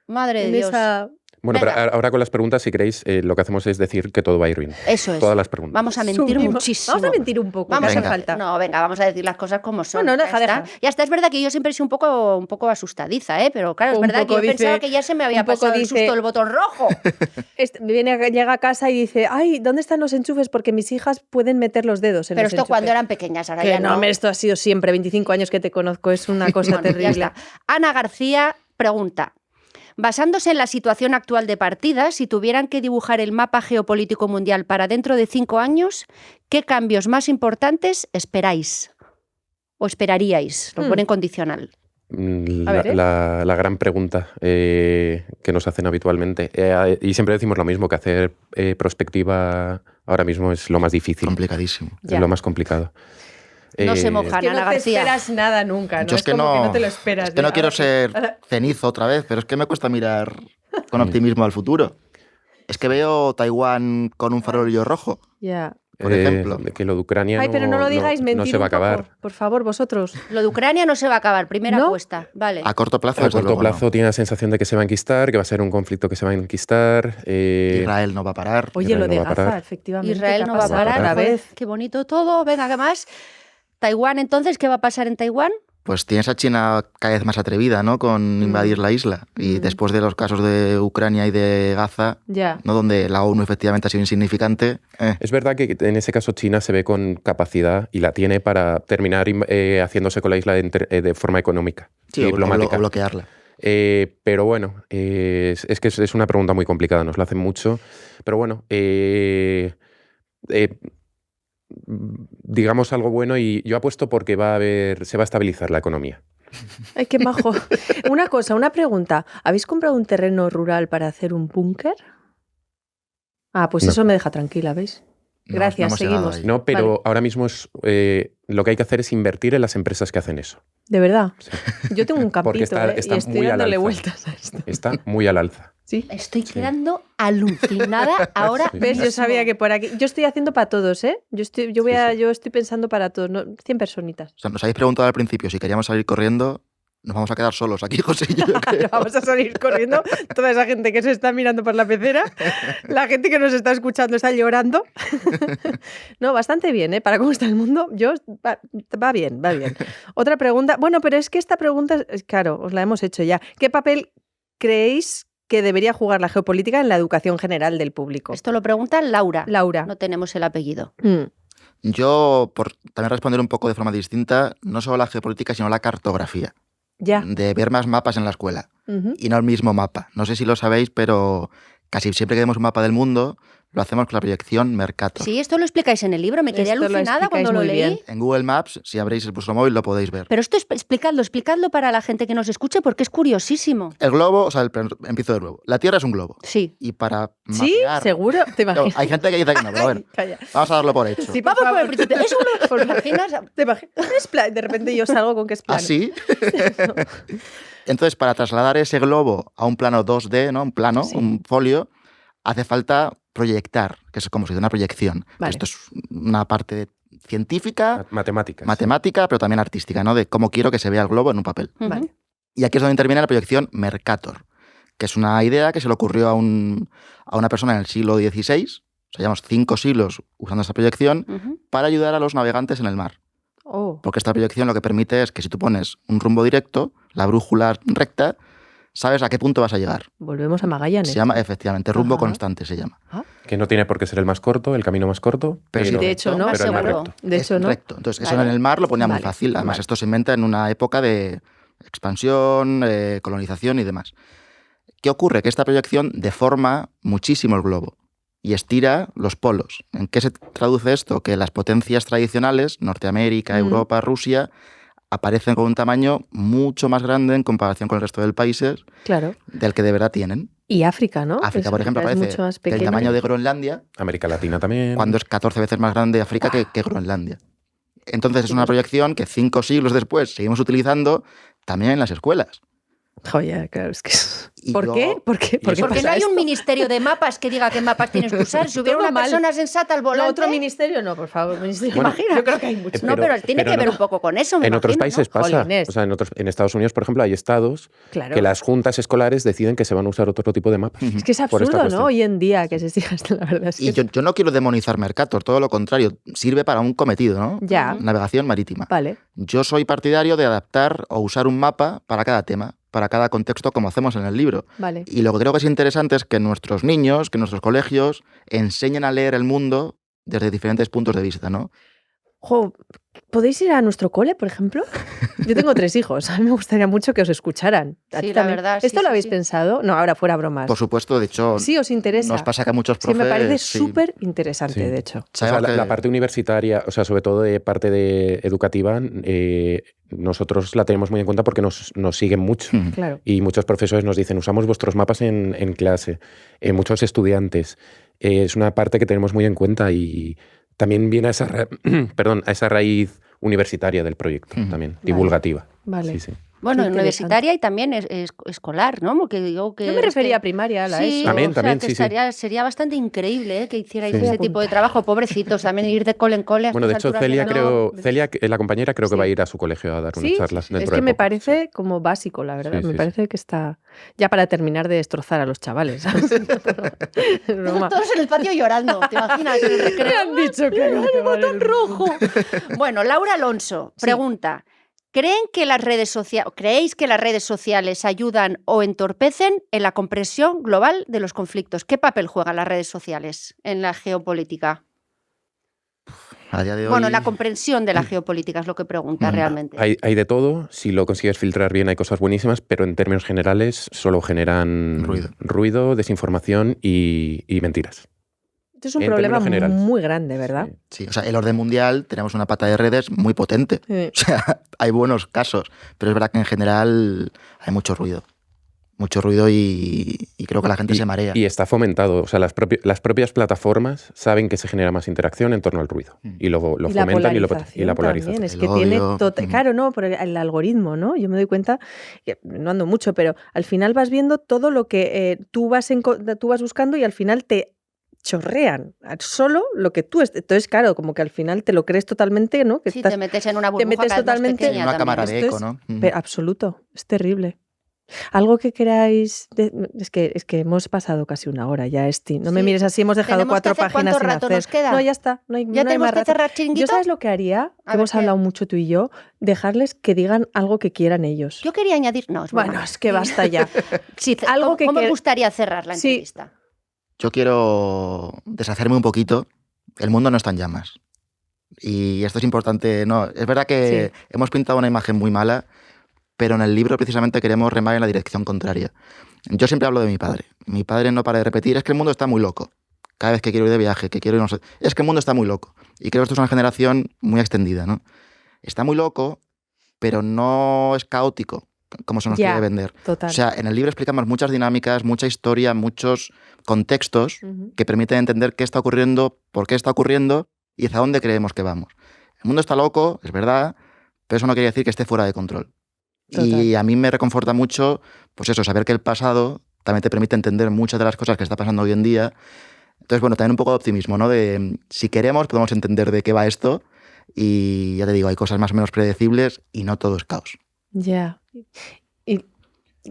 Madre de En Dios. esa... Bueno, Venga. pero ahora con las preguntas, si queréis, lo que hacemos es decir que todo va a ir bien. Eso es. Todas las preguntas. Vamos a mentir Subimos. muchísimo. Vamos a mentir un poco, Vamos que hace Venga. falta. No, venga, vamos a decir las cosas como son. Bueno, deja. Ya está, es verdad que yo siempre he sido un poco asustadiza, pero claro, es Un verdad que poco yo pensaba dice- que ya se me había un poco pasado el dice- susto del botón rojo. Llega a casa y dice, ay, ¿dónde están los enchufes? Porque mis hijas pueden meter los dedos en Pero los esto cuando enchufes. eran pequeñas, ahora Que ya no, no. hombre, esto ha sido siempre, 25 años que te conozco, es una cosa Bueno, ya terrible. está. Ana García pregunta: basándose en la situación actual de partida, si tuvieran que dibujar el mapa geopolítico mundial para dentro de 5 años, ¿qué cambios más importantes esperáis? ¿O esperaríais? Lo ponen condicional. A ver, La gran pregunta que nos hacen habitualmente. Y siempre decimos lo mismo, que hacer prospectiva ahora mismo es lo más difícil, Complicadísimo. Ya. es lo más complicado. No se mojan, que no Ana te García. esperas nada nunca, ¿no? Yo es que como no, que no te lo esperas. es que no de, quiero ahora- ser ahora- cenizo otra vez, pero es que me cuesta mirar con optimismo al futuro. Es que veo Taiwán con un farolillo rojo, Ya. por ejemplo. De que lo de Ucrania Ay, pero no lo digáis, mentir no se va a un poco, acabar. por favor, vosotros. Lo de Ucrania no se va a acabar, primera ¿No? apuesta. Vale. A corto plazo, A desde corto luego, plazo tiene la sensación de que se va a enquistar, que va a ser un conflicto que se va a enquistar. no. Israel no va a parar. Oye, Israel lo no de va a Gaza, parar. efectivamente. Israel ¿qué ha no va a pasado parar. otra Joder, vez? qué bonito todo. Venga, ¿qué más? Taiwán, entonces, ¿qué va a pasar en Taiwán? Pues tienes a China cada vez más atrevida, ¿no? Con invadir la isla. Y después de los casos de Ucrania y de Gaza, Ya. ¿no? Donde la ONU efectivamente ha sido insignificante. Es verdad que en ese caso China se ve con capacidad y la tiene para terminar haciéndose con la isla de forma económica Sí, y o diplomática. bloquearla. Pero bueno, es que es una pregunta muy complicada, nos la hacen mucho. Pero bueno, digamos algo bueno y yo apuesto porque se va a estabilizar la economía. Ay, qué majo. Una pregunta. ¿Habéis comprado un terreno rural para hacer un búnker? Ah, pues No. Eso me deja tranquila, ¿veis? No, Gracias, no hemos llegado seguimos. ahí. No, pero Vale. ahora mismo lo que hay que hacer es invertir en las empresas que hacen eso. De verdad. Sí. Yo tengo un campito está y estoy muy al dándole alza. vueltas a esto. Está muy al alza. ¿Sí? Estoy quedando alucinada ahora. Sí. ¿Ves? Yo mismo. sabía que por aquí... Yo estoy haciendo para todos, ¿eh? Yo estoy pensando para todos, ¿no? 100 personitas. O sea, nos habéis preguntado al principio si queríamos salir corriendo. Nos vamos a quedar solos aquí, José y yo. creo. Vamos a salir corriendo. Toda esa gente que se está mirando por la pecera, la gente que nos está escuchando está llorando. No, bastante bien, ¿eh? Para cómo está el mundo, va bien, va bien. Otra pregunta. Bueno, pero es que esta pregunta, claro, os la hemos hecho ya. ¿Qué papel creéis que debería jugar la geopolítica en la educación general del público? Esto lo pregunta Laura. Laura. No tenemos el apellido. Yo, por también responder un poco de forma distinta, no solo la geopolítica, sino la cartografía. Ya. De ver más mapas en la escuela. Ujú. Y no el mismo mapa. No sé si lo sabéis, pero casi siempre que vemos un mapa del mundo, lo hacemos con la proyección Mercator. Sí, esto lo explicáis en el libro. Me quedé Esto lo alucinada cuando lo explicáis muy leí. bien. En Google Maps, si abrís vuestro móvil, lo podéis ver. Pero esto explicadlo para la gente que nos escuche porque es curiosísimo. El globo, o sea, empiezo de nuevo. La Tierra es un globo. Sí. Y para ¿Sí? mapear... ¿Seguro? ¿Te No, imaginas? hay gente que dice que no, pero bueno, Calla. vamos a darlo por hecho. Sí, Vamos por el favor. principio. Es uno, ¿te imaginas? ¿Te imaginas? Es de repente yo salgo con que es plano. ¿Así? Entonces, para trasladar ese globo a un plano 2D, ¿no? Un plano, Sí. un folio, hace falta proyectar, que es como si de una proyección. Vale. Esto es una parte científica, Matemáticas. matemática, pero también artística, ¿no? De cómo quiero que se vea el globo en un papel. Ujú. Vale. Y aquí es donde interviene la proyección Mercator, que es una idea que se le ocurrió a una persona en el siglo XVI, o sea, llevamos 5 siglos usando esta proyección, Ujú. para ayudar a los navegantes en el mar. Oh. Porque esta proyección lo que permite es que si tú pones un rumbo directo, la brújula recta, sabes a qué punto vas a llegar. Volvemos a Magallanes. Se llama, efectivamente, rumbo Ajá. constante se llama. Que no tiene por qué ser el más corto, el camino más corto. Pero sí, de hecho, ¿no? Pero el más Seguro. recto. De hecho, Es ¿no? recto. Entonces, eso Vale. en el mar lo ponía muy Vale. fácil. Además, Vale. esto se inventa en una época de expansión, colonización y demás. ¿Qué ocurre? Que esta proyección deforma muchísimo el globo y estira los polos. ¿En qué se traduce esto? Que las potencias tradicionales, Norteamérica, Europa, Rusia, aparecen con un tamaño mucho más grande en comparación con el resto de países Claro. del que de verdad tienen. Y África, ¿no? África, por ejemplo, es parece mucho más que el pequeño. tamaño de Groenlandia, América Latina también. cuando es 14 veces más grande África que Groenlandia. Entonces es una proyección que 5 siglos después seguimos utilizando también en las escuelas. Joder, claro, es que... Y ¿Por yo- qué? ¿Por qué? y ¿Por qué eso- Porque pasa no hay esto? un ministerio de mapas que diga qué mapas tienes que usar. Si hubiera Todo una mal. persona sensata al ¿No, volante... otro ministerio? No, por favor. Ministerio. Bueno, Imagina. Yo creo que hay muchos. No, pero tiene que ver un poco con eso, me En otros imagino, países ¿no? pasa. Jolines. O sea, en Estados Unidos, por ejemplo, hay estados Claro. que las juntas escolares deciden que se van a usar otro tipo de mapas. Es que es por esta absurdo, ¿no? cuestión. Hoy en día que se siga esto, la verdad. Es que Y yo no quiero demonizar Mercator, todo lo contrario, sirve para un cometido, ¿no? Ya. Navegación marítima. Vale. Yo soy partidario de adaptar o usar un mapa para cada tema, para cada contexto, como hacemos en el libro. Vale. Y lo que creo que es interesante es que nuestros niños, que nuestros colegios enseñen a leer el mundo desde diferentes puntos de vista, ¿no? Jo, ¿podéis ir a nuestro cole, por ejemplo? Yo tengo 3 hijos. A mí me gustaría mucho que os escucharan. ¿A Sí, ti la también? verdad, sí, ¿Esto lo sí, habéis sí. pensado? No, ahora fuera bromas. Por supuesto, de hecho, Sí, os interesa. nos pasa que a muchos Sí, profes... me parece sí, súper interesante, Sí. de hecho. O sea, sabemos la que- parte universitaria, o sea, sobre todo de parte de educativa, nosotros la tenemos muy en cuenta porque nos siguen mucho. Mm. Claro. Y muchos profesores nos dicen, usamos vuestros mapas en clase. Muchos estudiantes. Es una parte que tenemos muy en cuenta y también viene a esa, a esa raíz universitaria del proyecto, Ujú. también, divulgativa. Vale. Sí, sí. Bueno, Qué universitaria y también escolar, ¿no? Porque digo que Yo me refería a primaria, a la sí, ESO. También, o sea, también, que sí, sí. sería bastante increíble que hicierais Sí. ese tipo de trabajo, pobrecitos, también ir de cole en cole. a Bueno, de estas hecho, alturas de la- Celia, la compañera, creo que Sí. va a ir a su colegio a dar unas Sí, charlas dentro es de que me poco. parece como básico, la verdad. Sí, me sí, parece que está ya para terminar de destrozar a los chavales. ¿sabes? Es broma. Todos en el patio llorando, ¿te imaginas? En el recreo. Me han dicho que ¡Ay, el botón rojo! Bueno, Laura Alonso Sí. pregunta: ¿creéis que las redes sociales ayudan o entorpecen en la comprensión global de los conflictos? ¿Qué papel juegan las redes sociales en la geopolítica? A día de hoy... Bueno, la comprensión de la geopolítica es lo que pregunta realmente. Hay de todo, si lo consigues filtrar bien hay cosas buenísimas, pero en términos generales solo generan ruido, desinformación y mentiras. Esto es un problema muy grande, ¿verdad? Sí, o sea, el orden mundial tenemos una pata de redes muy potente. Sí. O sea, hay buenos casos, pero es verdad que en general hay mucho ruido. Mucho ruido y creo que la gente se marea. Y está fomentado. O sea, las propias plataformas saben que se genera más interacción en torno al ruido. Y lo fomentan y la polarización. También, es que tiene claro, no, por el algoritmo, ¿no? Yo me doy cuenta, que no ando mucho, pero al final vas viendo todo lo que tú vas buscando y al final te chorrean solo lo que tú... Entonces, claro, como que al final te lo crees totalmente, ¿no? Que sí, te metes en una burbuja totalmente en una cámara de eco, ¿no? Absoluto, es terrible. Algo que queráis... Es que hemos pasado casi una hora ya, Esti. No me mires así, hemos dejado 4 páginas sin hacer. Nos queda? No, ya está. No hay, ¿Ya no tenemos hay más que cerrar chiringuito? Yo, ¿sabes lo que haría? Que hemos hablado mucho tú y yo. Dejarles que digan algo que quieran ellos. Yo quería añadir... No, bueno, es que basta ya. Sí, algo ¿Cómo me gustaría cerrar la entrevista? Yo quiero deshacerme un poquito. El mundo no está en llamas. Y esto es importante. No, es verdad que hemos pintado una imagen muy mala, pero en el libro precisamente queremos remar en la dirección contraria. Yo siempre hablo de mi padre. Mi padre no para de repetir, es que el mundo está muy loco. Cada vez que quiero ir de viaje, que quiero ir, no sé, es que el mundo está muy loco. Y creo que esto es una generación muy extendida, ¿no? Está muy loco, pero no es caótico, como se nos quiere vender. Total. O sea, en el libro explicamos muchas dinámicas, mucha historia, muchos contextos que permiten entender qué está ocurriendo, por qué está ocurriendo y hacia dónde creemos que vamos. El mundo está loco, es verdad, pero eso no quiere decir que esté fuera de control. Total. Y a mí me reconforta mucho, pues eso, saber que el pasado también te permite entender muchas de las cosas que está pasando hoy en día. Entonces, bueno, también un poco de optimismo, ¿no? De si queremos, podemos entender de qué va esto. Y ya te digo, hay cosas más o menos predecibles y no todo es caos. Ya. Y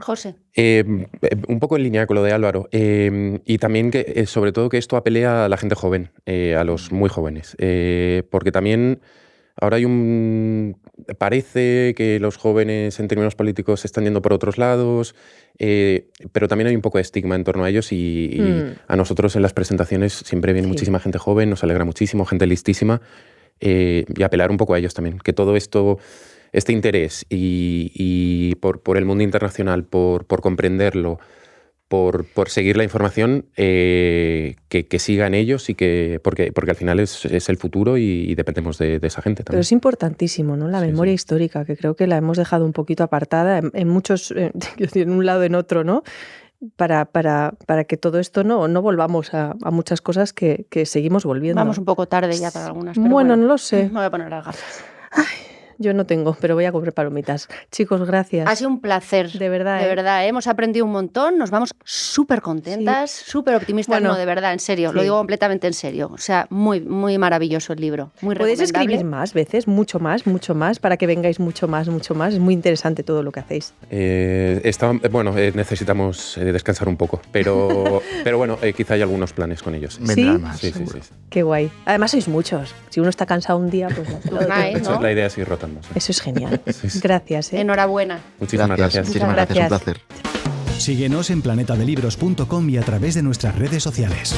José. Un poco en línea con lo de Álvaro. Y también, que sobre todo, que esto apele a la gente joven, a los muy jóvenes. Porque también ahora parece que los jóvenes en términos políticos se están yendo por otros lados, pero también hay un poco de estigma en torno a ellos y a nosotros en las presentaciones siempre viene muchísima gente joven, nos alegra muchísimo, gente listísima, y apelar un poco a ellos también, que todo esto, este interés y por el mundo internacional, por comprenderlo, por seguir la información, que sigan ellos y porque al final es el futuro y dependemos de esa gente también. Pero es importantísimo, ¿no? La memoria histórica, que creo que la hemos dejado un poquito apartada en muchos, en un lado en otro, ¿no? Para que todo esto no volvamos a muchas cosas que seguimos volviendo. Vamos un poco tarde ya para algunas. Pero bueno, no lo sé. Me voy a poner las gafas. Ay, yo no tengo, pero voy a comprar palomitas. Chicos, gracias. Ha sido un placer. De verdad. De verdad, hemos aprendido un montón, nos vamos súper contentas, súper optimistas. Bueno, no, de verdad, en serio, lo digo completamente en serio. O sea, muy, muy maravilloso el libro. Muy ¿Podéis escribir más veces? Mucho más, para que vengáis mucho más. Es muy interesante todo lo que hacéis. Necesitamos descansar un poco, pero bueno, quizá hay algunos planes con ellos. Vendrán más. Sí. Qué guay. Además sois muchos. Si uno está cansado un día, pues ¿no? La idea es ir rotando. Eso es genial. Gracias. Enhorabuena. Muchísimas gracias. Muchísimas gracias. Un placer. Síguenos en planetadelibros.com y a través de nuestras redes sociales.